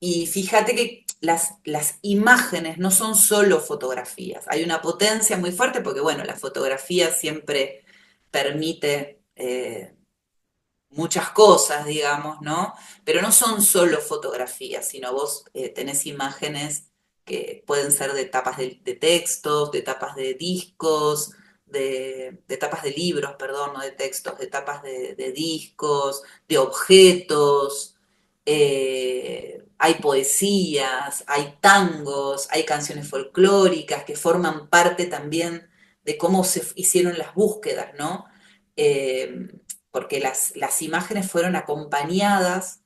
Y fíjate que las imágenes no son solo fotografías, hay una potencia muy fuerte porque, bueno, la fotografía siempre permite muchas cosas, digamos, ¿no? Pero no son solo fotografías, sino vos tenés imágenes que pueden ser de tapas de textos, de tapas de discos, de tapas de libros, perdón, no de textos, de tapas de discos, de objetos. hay poesías, hay tangos, hay canciones folclóricas que forman parte también de cómo se hicieron las búsquedas, ¿no? Eh, Porque las imágenes fueron acompañadas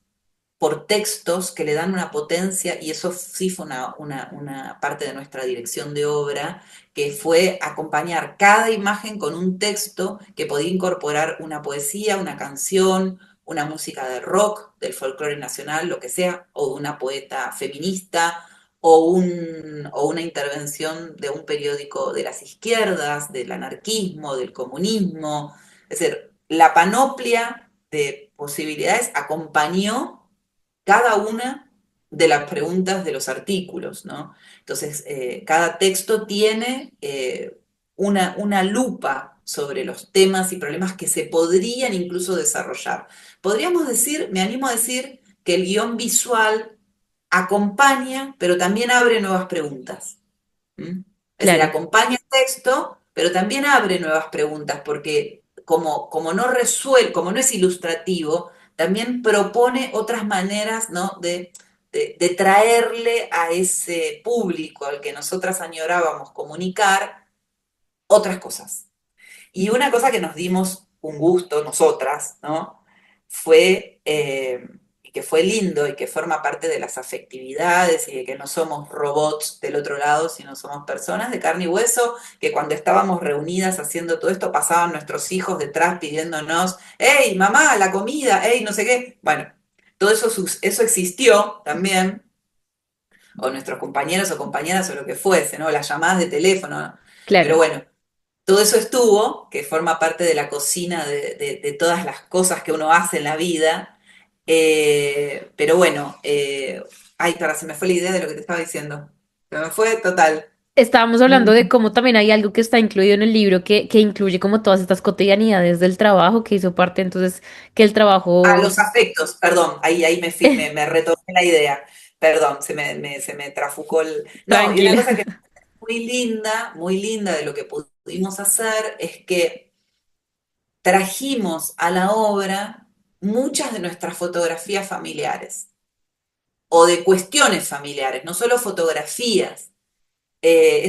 por textos que le dan una potencia, y eso sí fue una parte de nuestra dirección de obra, que fue acompañar cada imagen con un texto que podía incorporar una poesía, una canción, una música de rock, del folclore nacional, lo que sea, o una poeta feminista, o una intervención de un periódico de las izquierdas, del anarquismo, del comunismo. Es decir, la panoplia de posibilidades acompañó cada una de las preguntas de los artículos, ¿no? Entonces, cada texto tiene una lupa sobre los temas y problemas que se podrían incluso desarrollar. Podríamos decir, me animo a decir, que el guión visual acompaña, pero también abre nuevas preguntas. ¿Mm? Es decir, Claro, acompaña el texto, pero también abre nuevas preguntas, porque como no resuelve, como no es ilustrativo, también propone otras maneras, ¿no? De traerle a ese público al que nosotras añorábamos comunicar otras cosas. Y una cosa que nos dimos un gusto nosotras, ¿no? Fue, y que fue lindo y que forma parte de las afectividades y de que no somos robots del otro lado, sino somos personas de carne y hueso, que cuando estábamos reunidas haciendo todo esto pasaban nuestros hijos detrás pidiéndonos, hey, mamá, la comida, hey, no sé qué. Bueno, todo eso, eso existió también, o nuestros compañeros o compañeras o lo que fuese, ¿no? Las llamadas de teléfono. Pero claro. bueno, todo eso estuvo, que forma parte de la cocina de todas las cosas que uno hace en la vida. Pero bueno, ay, para, se me fue la idea de lo que te estaba diciendo. Se me fue total. Estábamos hablando de Mm. cómo también hay algo que está incluido en el libro que incluye como todas estas cotidianidades del trabajo, que hizo parte entonces que el Ah, trabajo... los afectos, perdón, ahí me retomé la idea. Perdón, se me trafucó el... No, y una Tranquila. cosa que es muy linda de lo que pudimos hacer es que trajimos a la obra muchas de nuestras fotografías familiares o de cuestiones familiares, no solo fotografías.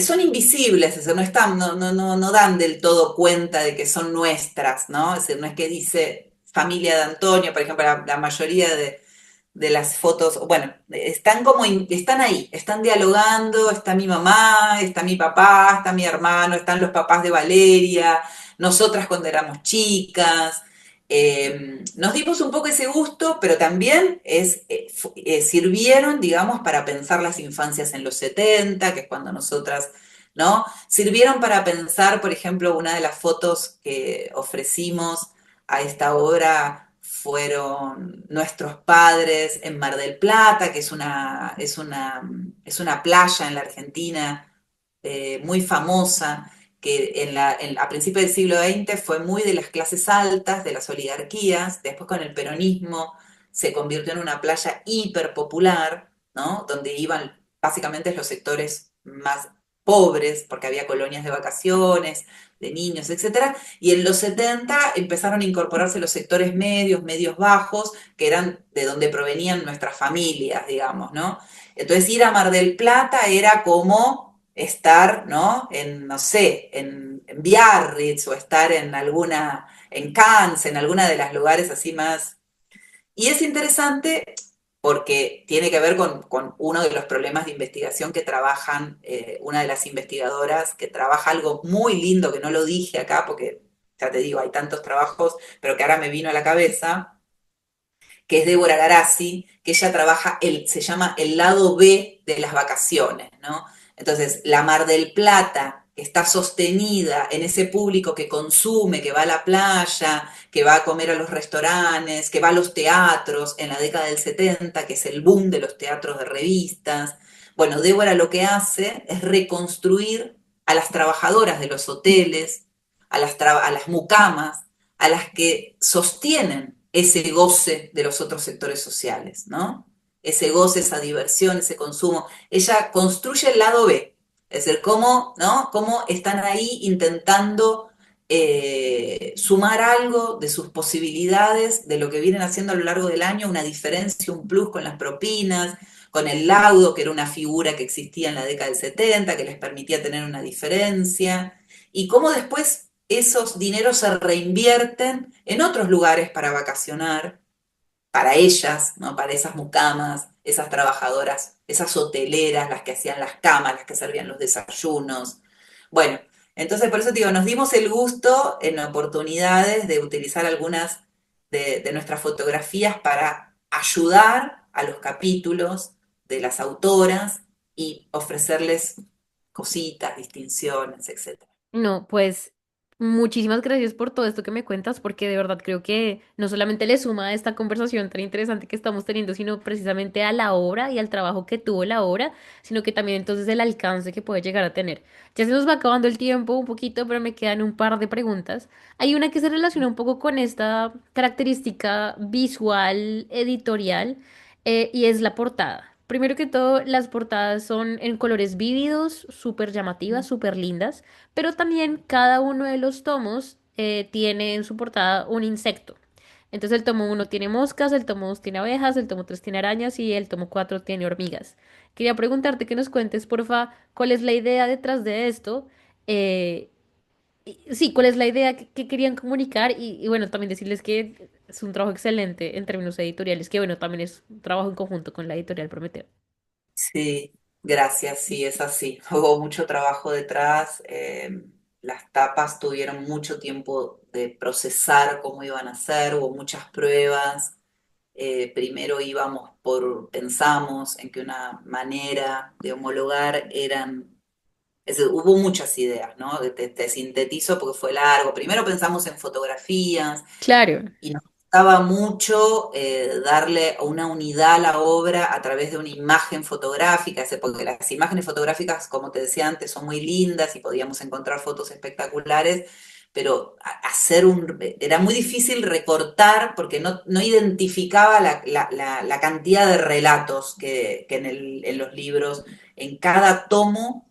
Son invisibles, es decir, no, están, no dan del todo cuenta de que son nuestras, ¿no? Es decir, no es que dice familia de Antonio, por ejemplo, la mayoría de las fotos, bueno, están como, están ahí, están dialogando, está mi mamá, está mi papá, está mi hermano, están los papás de Valeria, nosotras cuando éramos chicas. Nos dimos un poco ese gusto, pero también sirvieron, digamos, para pensar las infancias en los 70, que es cuando nosotras, ¿no? Sirvieron para pensar, por ejemplo, una de las fotos que ofrecimos a esta obra fueron nuestros padres en Mar del Plata, que es una playa en la Argentina muy famosa, que a principios del siglo XX fue muy de las clases altas, de las oligarquías, después con el peronismo se convirtió en una playa hiper popular, ¿no? Donde iban básicamente los sectores más pobres, porque había colonias de vacaciones, de niños, etcétera, y en los 70 empezaron a incorporarse los sectores medios, medios bajos, que eran de donde provenían nuestras familias, digamos, ¿no? Entonces ir a Mar del Plata era como estar, ¿no? En, no sé, en Biarritz o estar en alguna, en Cannes, en alguna de las lugares así más. Y es interesante porque tiene que ver con uno de los problemas de investigación que trabajan, una de las investigadoras que trabaja algo muy lindo, que no lo dije acá porque, ya te digo, hay tantos trabajos, pero que ahora me vino a la cabeza, que es Débora Garazzi, que ella trabaja, se llama el lado B de las vacaciones, ¿no? Entonces, la Mar del Plata está sostenida en ese público que consume, que va a la playa, que va a comer a los restaurantes, que va a los teatros en la década del 70, que es el boom de los teatros de revistas. Bueno, Débora lo que hace es reconstruir a las trabajadoras de los hoteles, a las mucamas, a las que sostienen ese goce de los otros sectores sociales, ¿no? Ese goce, esa diversión, ese consumo. Ella construye el lado B, es decir, cómo, ¿no? Cómo están ahí intentando sumar algo de sus posibilidades, de lo que vienen haciendo a lo largo del año, una diferencia, un plus con las propinas, con el laudo, que era una figura que existía en la década del 70, que les permitía tener una diferencia, y cómo después esos dineros se reinvierten en otros lugares para vacacionar, para ellas, ¿no? Para esas mucamas, esas trabajadoras, esas hoteleras, las que hacían las camas, las que servían los desayunos. Bueno, entonces por eso te digo, nos dimos el gusto en oportunidades de utilizar algunas de nuestras fotografías para ayudar a los capítulos de las autoras y ofrecerles cositas, distinciones, etcétera. No, pues muchísimas gracias por todo esto que me cuentas, porque de verdad creo que no solamente le suma a esta conversación tan interesante que estamos teniendo, sino precisamente a la obra y al trabajo que tuvo la obra, sino que también entonces el alcance que puede llegar a tener. Ya se nos va acabando el tiempo un poquito, pero me quedan un par de preguntas. Hay una que se relaciona un poco con esta característica visual, editorial, y es la portada. Primero que todo, las portadas son en colores vívidos, súper llamativas, súper lindas, pero también cada uno de los tomos tiene en su portada un insecto. Entonces el tomo uno tiene moscas, el tomo 2 tiene abejas, el tomo 3 tiene arañas y el tomo 4 tiene hormigas. Quería preguntarte que nos cuentes, porfa, cuál es la idea detrás de esto. eh, sí, cuál es la idea que querían comunicar y bueno, también decirles que es un trabajo excelente en términos editoriales, que bueno, también es un trabajo en conjunto con la editorial Prometeo. Sí, gracias, sí, es así. Hubo mucho trabajo detrás. Las tapas tuvieron mucho tiempo de procesar cómo iban a ser, hubo muchas pruebas. Primero pensamos en que una manera de homologar hubo muchas ideas, ¿no? Te sintetizo porque fue largo. Primero pensamos en fotografías, Claro, y nos gustaba mucho darle una unidad a la obra a través de una imagen fotográfica, porque las imágenes fotográficas, como te decía antes, son muy lindas y podíamos encontrar fotos espectaculares, pero era muy difícil recortar porque no identificaba la cantidad de relatos que en los libros, en cada tomo,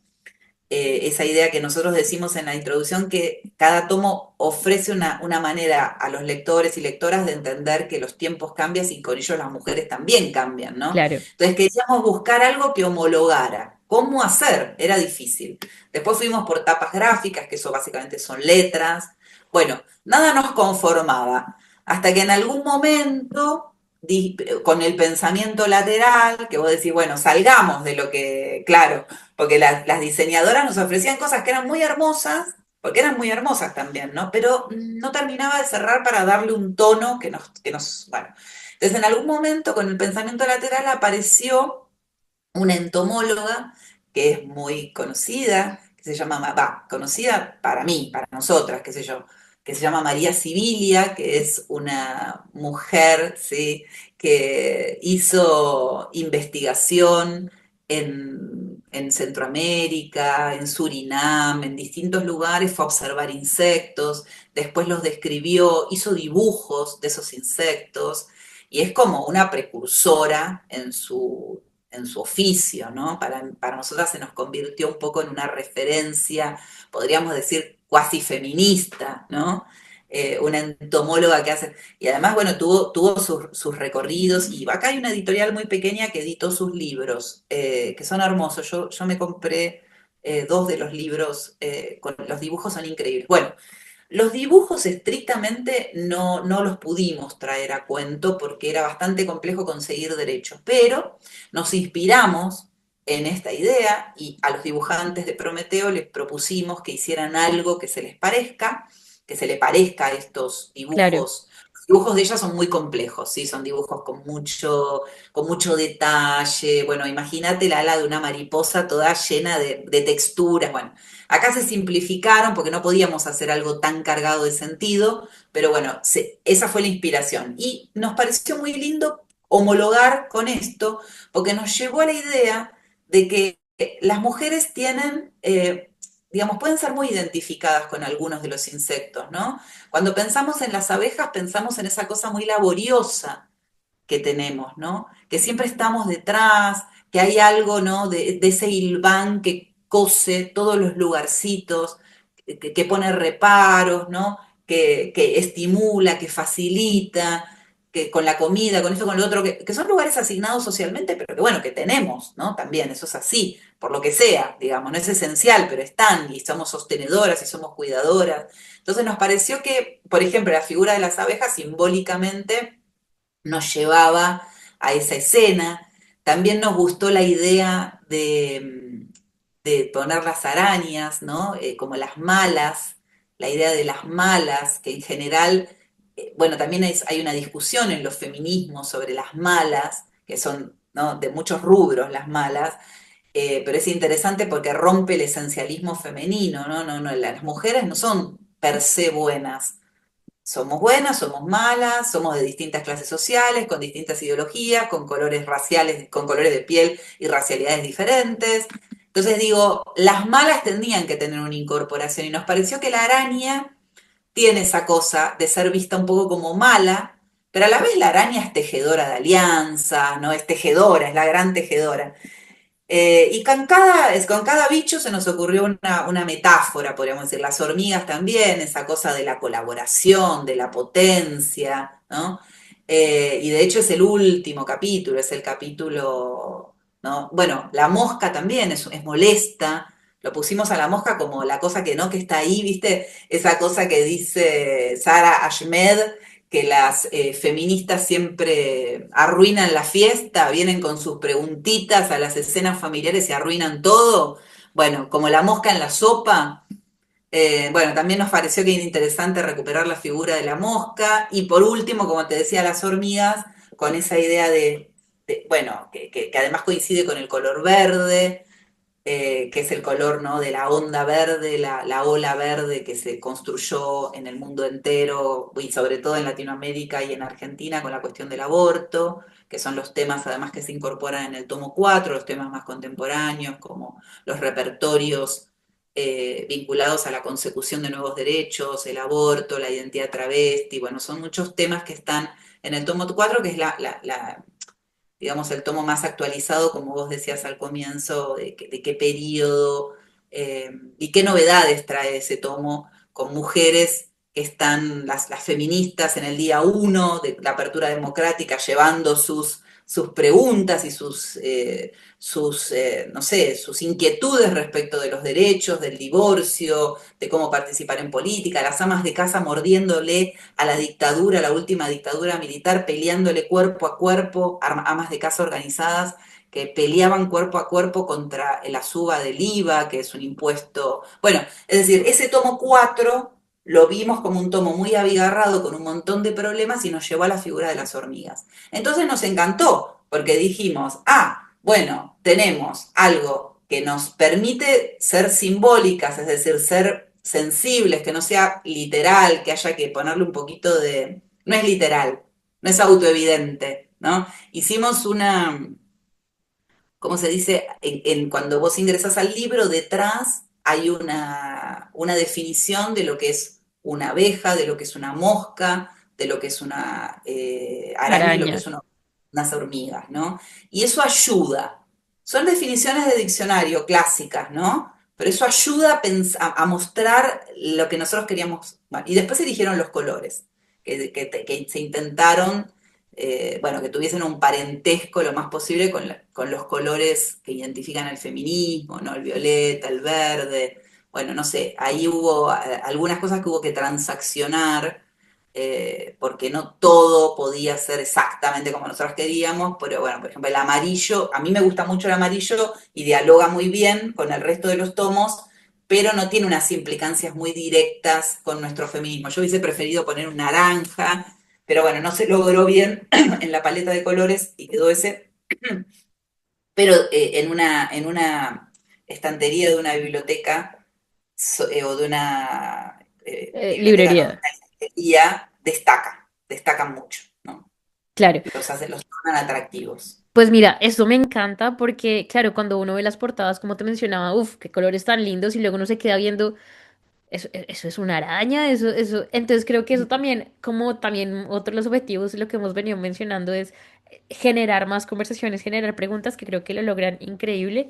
esa idea que nosotros decimos en la introducción, que cada tomo ofrece una manera a los lectores y lectoras de entender que los tiempos cambian y con ellos las mujeres también cambian, ¿no? claro. Entonces queríamos buscar algo que homologara. ¿Cómo hacer? Era difícil. Después fuimos por tapas gráficas, que eso básicamente son letras. Bueno, nada nos conformaba. Hasta que en algún momento, con el pensamiento lateral, que vos decís, bueno, salgamos de lo que, claro, porque las diseñadoras nos ofrecían cosas que eran muy hermosas, porque eran muy hermosas también, ¿no? Pero no terminaba de cerrar para darle un tono bueno. Entonces, en algún momento, con el pensamiento lateral, apareció una entomóloga que es muy conocida, que se llama, conocida para mí, para nosotras, qué sé yo, que se llama María Sibilia, que es una mujer, ¿sí? Que hizo investigación en Centroamérica, en Surinam, en distintos lugares, fue a observar insectos, después los describió, hizo dibujos de esos insectos, y es como una precursora en su oficio, ¿no? Para nosotras se nos convirtió un poco en una referencia, podríamos decir, cuasi feminista, ¿no? Una entomóloga que hace, y además, bueno, tuvo sus recorridos, y acá hay una editorial muy pequeña que editó sus libros, que son hermosos. Yo me compré dos de los libros, con los dibujos son increíbles. Bueno, los dibujos estrictamente no los pudimos traer a cuento porque era bastante complejo conseguir derechos, pero nos inspiramos en esta idea y a los dibujantes de Prometeo les propusimos que hicieran algo que se le parezca a estos Claro. dibujos. Los dibujos de ella son muy complejos, ¿sí? Son dibujos con mucho detalle. Bueno, imagínate la ala de una mariposa toda llena de texturas. Bueno, acá se simplificaron porque no podíamos hacer algo tan cargado de sentido, pero bueno, esa fue la inspiración. Y nos pareció muy lindo homologar con esto, porque nos llevó a la idea de que las mujeres tienen, digamos, pueden ser muy identificadas con algunos de los insectos, ¿no? Cuando pensamos en las abejas, pensamos en esa cosa muy laboriosa que tenemos, ¿no? Que siempre estamos detrás, que hay algo, ¿no? De ese hilván que cose todos los lugarcitos. que pone reparos, ¿no? Que estimula, que facilita, que con la comida, con esto, con lo otro, que son lugares asignados socialmente, pero que bueno, que tenemos, ¿no? También, eso es así, por lo que sea, digamos, no es esencial, pero están y somos sostenedoras y somos cuidadoras. Entonces nos pareció que, por ejemplo, la figura de las abejas simbólicamente nos llevaba a esa escena. También nos gustó la idea de poner las arañas, ¿no? Como las malas, la idea de las malas, que en general, bueno, también hay una discusión en los feminismos sobre las malas, que son, ¿no? De muchos rubros las malas, pero es interesante porque rompe el esencialismo femenino, ¿no? Las mujeres no son per se buenas, somos buenas, somos malas, somos de distintas clases sociales, con distintas ideologías, con colores raciales, con colores de piel y racialidades diferentes. Entonces digo, las malas tendrían que tener una incorporación y nos pareció que la araña tiene esa cosa de ser vista un poco como mala, pero a la vez la araña es tejedora de alianzas, ¿no? Es tejedora, es la gran tejedora. Y con cada bicho se nos ocurrió una metáfora, podríamos decir. Las hormigas también, esa cosa de la colaboración, de la potencia, ¿no? Y de hecho es el último capítulo, es el capítulo, ¿no? Bueno, la mosca también es molesta. Lo pusimos a la mosca como la cosa que no, que está ahí, ¿viste? Esa cosa que dice Sara Ahmed, que las feministas siempre arruinan la fiesta, vienen con sus preguntitas a las escenas familiares y arruinan todo. Bueno, como la mosca en la sopa. Bueno, también nos pareció que era interesante recuperar la figura de la mosca. Y por último, como te decía, las hormigas, con esa idea bueno, que además coincide con el color verde, que es el color, ¿no? De la onda verde, la ola verde que se construyó en el mundo entero y sobre todo en Latinoamérica y en Argentina con la cuestión del aborto, que son los temas además que se incorporan en el tomo 4, los temas más contemporáneos como los repertorios vinculados a la consecución de nuevos derechos, el aborto, la identidad travesti, bueno, son muchos temas que están en el tomo 4, que es digamos, el tomo más actualizado, como vos decías al comienzo, de qué periodo y qué novedades trae ese tomo con mujeres que están, las feministas en el día uno de la apertura democrática, llevando sus preguntas y no sé, sus inquietudes respecto de los derechos, del divorcio, de cómo participar en política, las amas de casa mordiéndole a la dictadura, la última dictadura militar, peleándole cuerpo a cuerpo, amas de casa organizadas que peleaban cuerpo a cuerpo contra la suba del IVA, que es un impuesto. Bueno, es decir, ese tomo 4 lo vimos como un tomo muy abigarrado con un montón de problemas y nos llevó a la figura de las hormigas. Entonces nos encantó, porque dijimos, bueno, tenemos algo que nos permite ser simbólicas, es decir, ser sensibles, que no sea literal, que haya que ponerle un poquito de... No es literal, no es autoevidente, ¿no? Hicimos ¿cómo se dice? Cuando vos ingresas al libro, detrás hay una definición de lo que es una abeja, de lo que es una mosca, de lo que es una araña y lo que Araña. es unas hormigas, ¿no? Y eso ayuda. Son definiciones de diccionario clásicas, ¿no? Pero eso ayuda a mostrar lo que nosotros queríamos. Bueno, y después se eligieron los colores, que se intentaron bueno, que tuviesen un parentesco lo más posible con los colores que identifican el feminismo, ¿no? El violeta, el verde, bueno, no sé, ahí hubo algunas cosas que hubo que transaccionar, porque no todo podía ser exactamente como nosotros queríamos, pero bueno, por ejemplo, el amarillo, a mí me gusta mucho el amarillo y dialoga muy bien con el resto de los tomos, pero no tiene unas implicancias muy directas con nuestro feminismo. Yo hubiese preferido poner un naranja, pero bueno, no se logró bien en la paleta de colores y quedó ese. Pero en una estantería de una biblioteca o de una biblioteca, no, de Librería. una librería, destacan mucho, ¿no? Claro. Los tornan atractivos. Pues mira, eso me encanta porque, claro, cuando uno ve las portadas, como te mencionaba, uff, qué colores tan lindos y luego uno se queda viendo, eso es una araña, eso. Entonces creo que eso también, como también otro de los objetivos, lo que hemos venido mencionando es generar más conversaciones, generar preguntas que creo que lo logran increíble.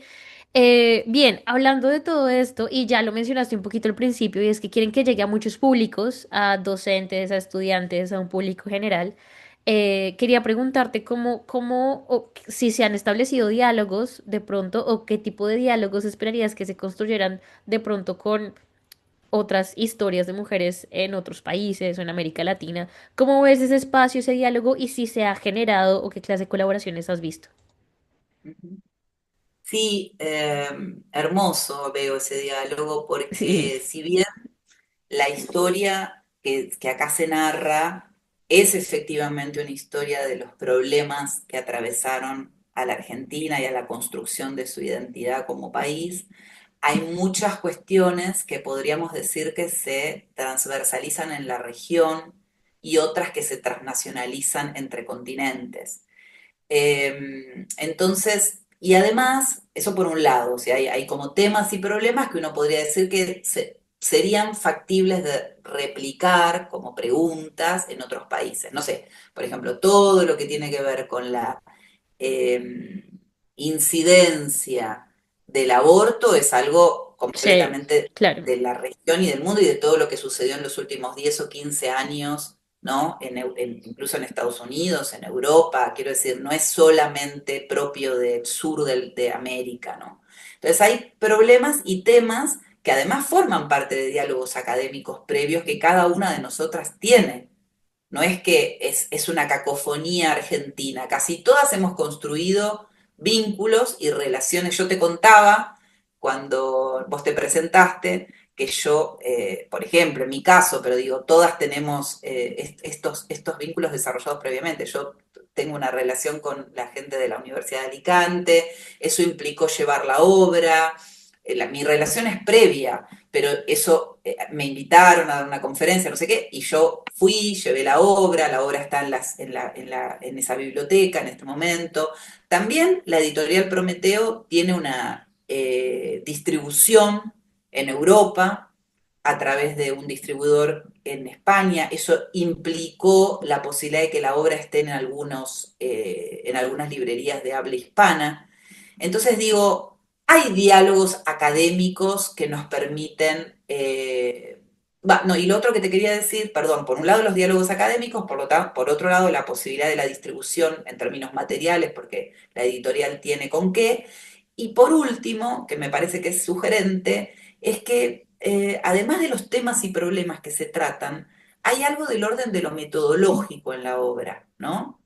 Bien, hablando de todo esto, y ya lo mencionaste un poquito al principio, y es que quieren que llegue a muchos públicos, a docentes, a estudiantes, a un público general. Quería preguntarte o si se han establecido diálogos de pronto, o qué tipo de diálogos esperarías que se construyeran de pronto con otras historias de mujeres en otros países o en América Latina. ¿Cómo ves ese espacio, ese diálogo, y si se ha generado o qué clase de colaboraciones has visto? Ujú. Sí, hermoso veo ese diálogo Sí, porque si bien la historia que acá se narra es efectivamente una historia de los problemas que atravesaron a la Argentina y a la construcción de su identidad como país. Hay muchas cuestiones que podríamos decir que se transversalizan en la región y otras que se transnacionalizan entre continentes. Entonces, y además, eso por un lado, o sea, hay como temas y problemas que uno podría decir que serían factibles de replicar como preguntas en otros países. No sé, por ejemplo, todo lo que tiene que ver con la eh, incidencia del aborto es algo sí, completamente claro. de la región y del mundo y de todo lo que sucedió en los últimos 10 o 15 años, ¿no? Incluso en Estados Unidos, en Europa, quiero decir, no es solamente propio del sur de América, ¿no? Entonces hay problemas y temas que además forman parte de diálogos académicos previos que cada una de nosotras tiene. No es que es una cacofonía argentina, casi todas hemos construido vínculos y relaciones. Yo te contaba cuando vos te presentaste que yo, por ejemplo, en mi caso, pero digo, todas tenemos estos vínculos desarrollados previamente. Yo tengo una relación con la gente de la Universidad de Alicante, eso implicó llevar la obra, mi relación es previa, pero eso me invitaron a dar una conferencia, no sé qué, y yo fui, llevé la obra está en esa biblioteca en este momento. También la editorial Prometeo tiene una distribución en Europa a través de un distribuidor en España. Eso implicó la posibilidad de que la obra esté en algunas librerías de habla hispana. Entonces digo, hay diálogos académicos que nos permiten... no, y lo otro que te quería decir, perdón, por un lado los diálogos académicos, por otro lado la posibilidad de la distribución en términos materiales, porque la editorial tiene con qué. Y por último, que me parece que es sugerente, es que además de los temas y problemas que se tratan, hay algo del orden de lo metodológico en la obra, ¿no?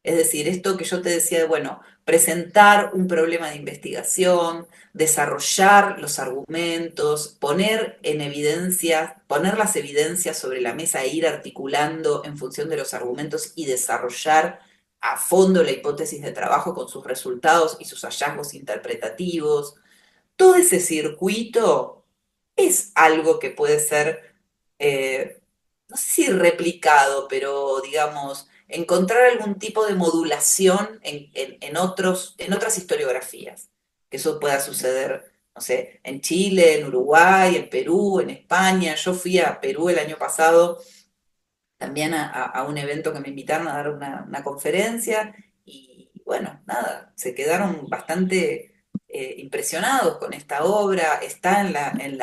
Es decir, esto que yo te decía de, bueno, presentar un problema de investigación, desarrollar los argumentos, poner en evidencia, poner las evidencias sobre la mesa e ir articulando en función de los argumentos y desarrollar a fondo la hipótesis de trabajo con sus resultados y sus hallazgos interpretativos. Todo ese circuito es algo que puede ser, no sé si replicado, pero digamos, encontrar algún tipo de modulación en otras historiografías. Que eso pueda suceder, no sé, en Chile, en Uruguay, en Perú, en España. Yo fui a Perú el año pasado también a un evento que me invitaron a dar una conferencia y bueno, nada, se quedaron bastante impresionados con esta obra, está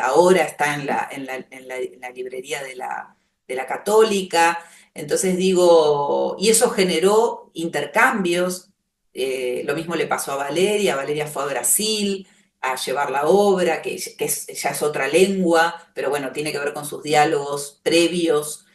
ahora está en la librería de la Católica, entonces digo, y eso generó intercambios, lo mismo le pasó a Valeria fue a Brasil a llevar la obra, ya es otra lengua, pero bueno, tiene que ver con sus diálogos previos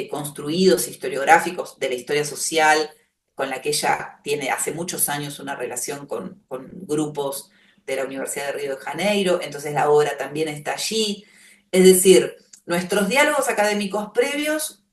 construidos historiográficos de la historia social, con la que ella tiene hace muchos años una relación con grupos de la Universidad de Río de Janeiro, entonces la obra también está allí. Es decir, nuestros diálogos académicos previos,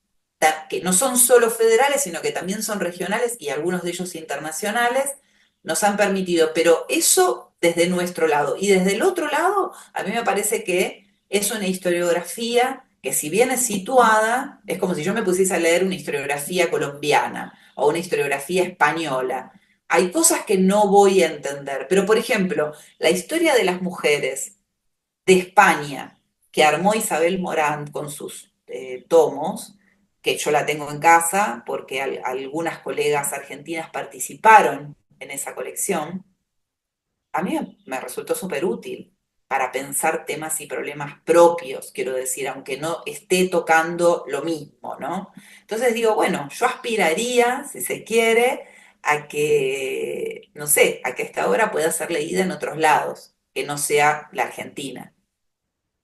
que no son solo federales, sino que también son regionales y algunos de ellos internacionales, nos han permitido, pero eso desde nuestro lado. Y desde el otro lado, a mí me parece que es una historiografía que si bien es situada, es como si yo me pusiese a leer una historiografía colombiana o una historiografía española. Hay cosas que no voy a entender, pero por ejemplo, la historia de las mujeres de España que armó Isabel Morán con sus tomos, que yo la tengo en casa porque algunas colegas argentinas participaron en esa colección, a mí me resultó súper útil para pensar temas y problemas propios, quiero decir, aunque no esté tocando lo mismo, ¿no? Entonces digo, bueno, yo aspiraría, si se quiere, a que, no sé, a que esta obra pueda ser leída en otros lados, que no sea la Argentina.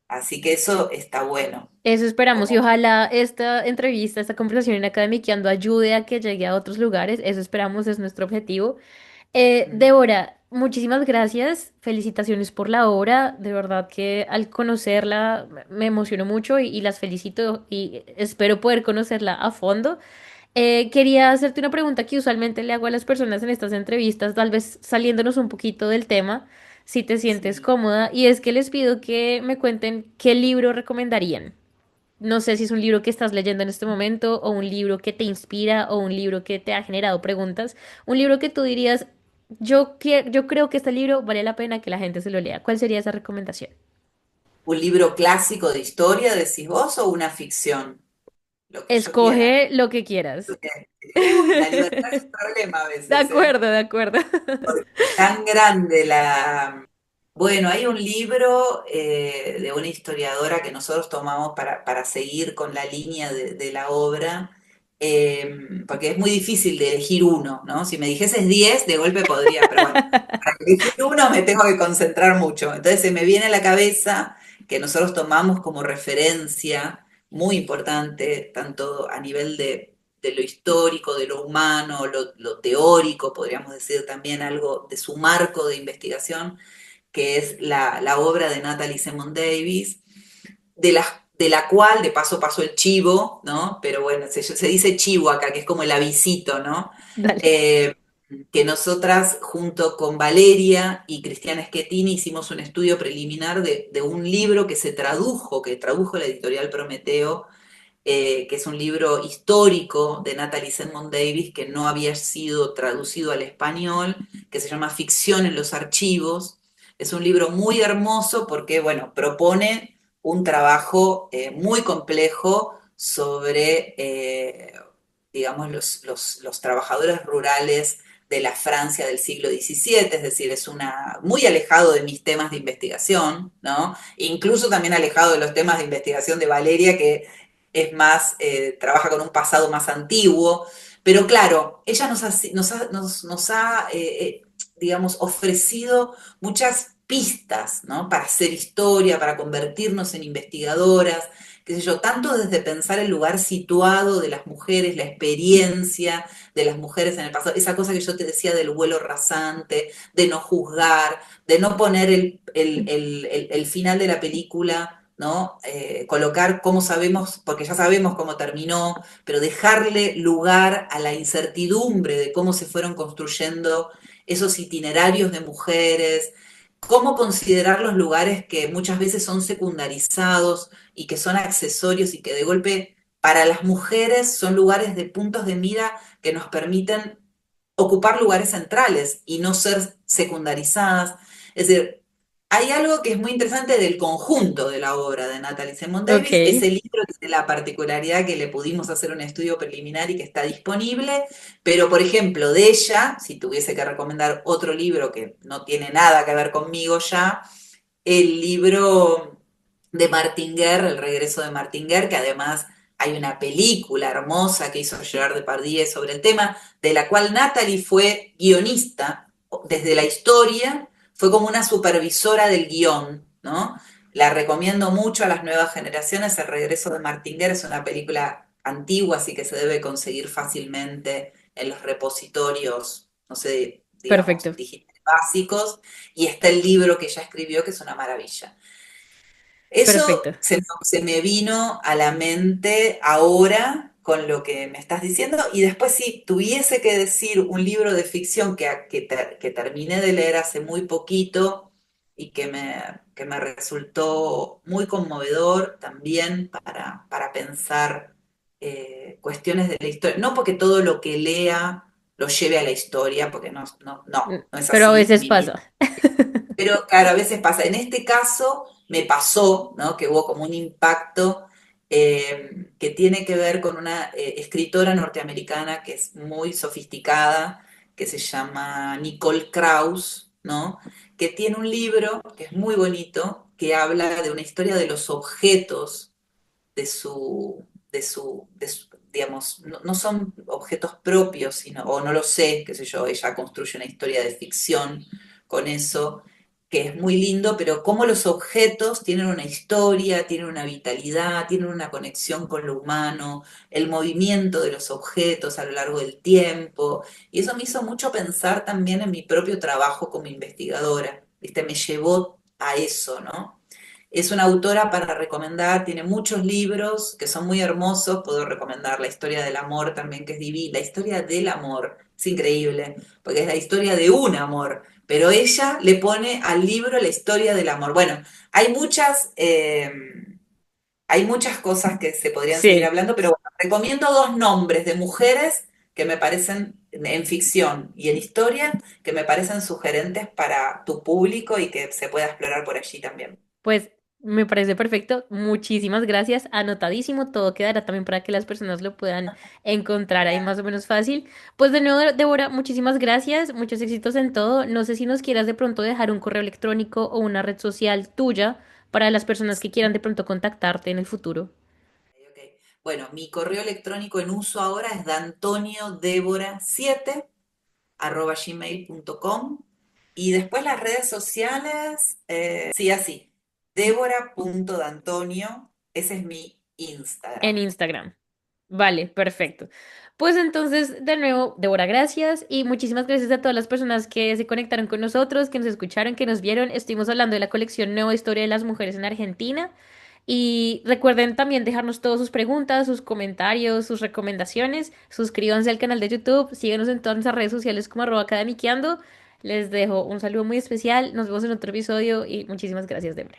Así que eso está bueno. Eso esperamos y Como, ojalá esta entrevista, esta conversación en Academiqueando ayude a que llegue a otros lugares. Eso esperamos, es nuestro objetivo. mm, Débora, muchísimas gracias. Felicitaciones por la obra. De verdad que al conocerla me emocionó mucho y las felicito y espero poder conocerla a fondo. Quería hacerte una pregunta que usualmente le hago a las personas en estas entrevistas, tal vez saliéndonos un poquito del tema, si te sientes sí. cómoda, y es que les pido que me cuenten qué libro recomendarían. No sé si es un libro que estás leyendo en este momento o un libro que te inspira o un libro que te ha generado preguntas, un libro que tú dirías, yo creo que este libro vale la pena que la gente se lo lea. ¿Cuál sería esa recomendación? ¿Un libro clásico de historia, decís vos, o una ficción? Lo que yo quiera. Escoge lo que quieras. Uy, la libertad es un problema a De veces, ¿eh? acuerdo, de acuerdo. Tan grande la... Bueno, hay un libro de una historiadora que nosotros tomamos para seguir con la línea de la obra, porque es muy difícil de elegir uno, ¿no? Si me dijeses 10 de golpe podría, pero bueno, para elegir uno me tengo que concentrar mucho. Entonces se me viene a la cabeza que nosotros tomamos como referencia muy importante, tanto a nivel de lo histórico, de lo humano, lo teórico, podríamos decir también algo de su marco de investigación, que es la obra de Natalie Simon Davis, de la cual, de paso pasó el chivo, ¿no? Pero bueno, se dice chivo acá, que es como el avisito, ¿no? Dale. Eh, que nosotras, junto con Valeria y Cristiana Schettini, hicimos un estudio preliminar de un libro que tradujo la editorial Prometeo, que es un libro histórico de Natalie Simon Davis que no había sido traducido al español, que se llama Ficción en los archivos. Es un libro muy hermoso porque, bueno, propone un trabajo muy complejo sobre, digamos, los trabajadores rurales de la Francia del siglo XVII, es decir, es una muy alejado de mis temas de investigación, ¿no? Incluso también alejado de los temas de investigación de Valeria, que es más, trabaja con un pasado más antiguo, pero claro, ella nos ha digamos, ofrecido muchas pistas, ¿no? Para hacer historia, para convertirnos en investigadoras, qué sé yo, tanto desde pensar el lugar situado de las mujeres, la experiencia de las mujeres en el pasado, esa cosa que yo te decía del vuelo rasante, de no juzgar, de no poner el final de la película, ¿no? Colocar cómo sabemos, porque ya sabemos cómo terminó, pero dejarle lugar a la incertidumbre de cómo se fueron construyendo esos itinerarios de mujeres, cómo considerar los lugares que muchas veces son secundarizados y que son accesorios y que de golpe para las mujeres son lugares de puntos de mira que nos permiten ocupar lugares centrales y no ser secundarizadas. Es decir, hay algo que es muy interesante del conjunto de la obra de Natalie Simon Ok, Davis. Ese libro tiene la particularidad que le pudimos hacer un estudio preliminar y que está disponible, pero por ejemplo, de ella, si tuviese que recomendar otro libro que no tiene nada que ver conmigo ya, el libro de Martinger, El regreso de Martinger, que además hay una película hermosa que hizo Gerard Depardieu sobre el tema, de la cual Natalie fue guionista desde la historia, fue como una supervisora del guión, ¿no? La recomiendo mucho a las nuevas generaciones. El regreso de Martinger es una película antigua, así que se debe conseguir fácilmente en los repositorios, no sé, digamos, perfecto, digitales básicos, y está el libro que ella escribió, que es una maravilla. Eso perfecto. se me vino a la mente ahora con lo que me estás diciendo, y después si tuviese que decir un libro de ficción que terminé de leer hace muy poquito y que me resultó muy conmovedor también para pensar cuestiones de la historia, no porque todo lo que lea lo lleve a la historia, porque no es Pero a así, veces pasa. pero claro, a veces pasa. En este caso me pasó, ¿no? Que hubo como un impacto que tiene que ver con una escritora norteamericana que es muy sofisticada, que se llama Nicole Krauss, ¿no? que tiene un libro que es muy bonito, que habla de una historia de los objetos digamos, no son objetos propios, sino, o no lo sé, qué sé yo, ella construye una historia de ficción con eso, que es muy lindo, pero cómo los objetos tienen una historia, tienen una vitalidad, tienen una conexión con lo humano, el movimiento de los objetos a lo largo del tiempo, y eso me hizo mucho pensar también en mi propio trabajo como investigadora, ¿viste? Me llevó a eso, ¿no? Es una autora para recomendar, tiene muchos libros que son muy hermosos, puedo recomendar La historia del amor también, que es divina, la historia del amor, es increíble, porque es la historia de un amor, pero ella le pone al libro la historia del amor. Bueno, hay hay muchas cosas que se podrían seguir Sí. hablando, pero bueno, recomiendo dos nombres de mujeres que me parecen en ficción y en historia, que me parecen sugerentes para tu público y que se pueda explorar por allí también. Pues me parece perfecto. Muchísimas gracias. Anotadísimo. Todo quedará también para que las personas lo puedan encontrar ahí más o menos fácil. Pues de nuevo, Débora, muchísimas gracias. Muchos éxitos en todo. No sé si nos quieras de pronto dejar un correo electrónico o una red social tuya para las personas que quieran de pronto contactarte en el futuro. Ok. Bueno, mi correo electrónico en uso ahora es dantoniodebora7@gmail.com y después las redes sociales, sí, así, débora.dantonio, ese es mi En Instagram. Instagram. Vale, perfecto. Pues entonces, de nuevo, Débora, gracias y muchísimas gracias a todas las personas que se conectaron con nosotros, que nos escucharon, que nos vieron. Estuvimos hablando de la colección Nueva Historia de las Mujeres en Argentina. Y recuerden también dejarnos todas sus preguntas, sus comentarios, sus recomendaciones. Suscríbanse al canal de YouTube, síguenos en todas nuestras redes sociales como @academiqueando. Les dejo un saludo muy especial. Nos vemos en otro episodio y muchísimas gracias, Débora.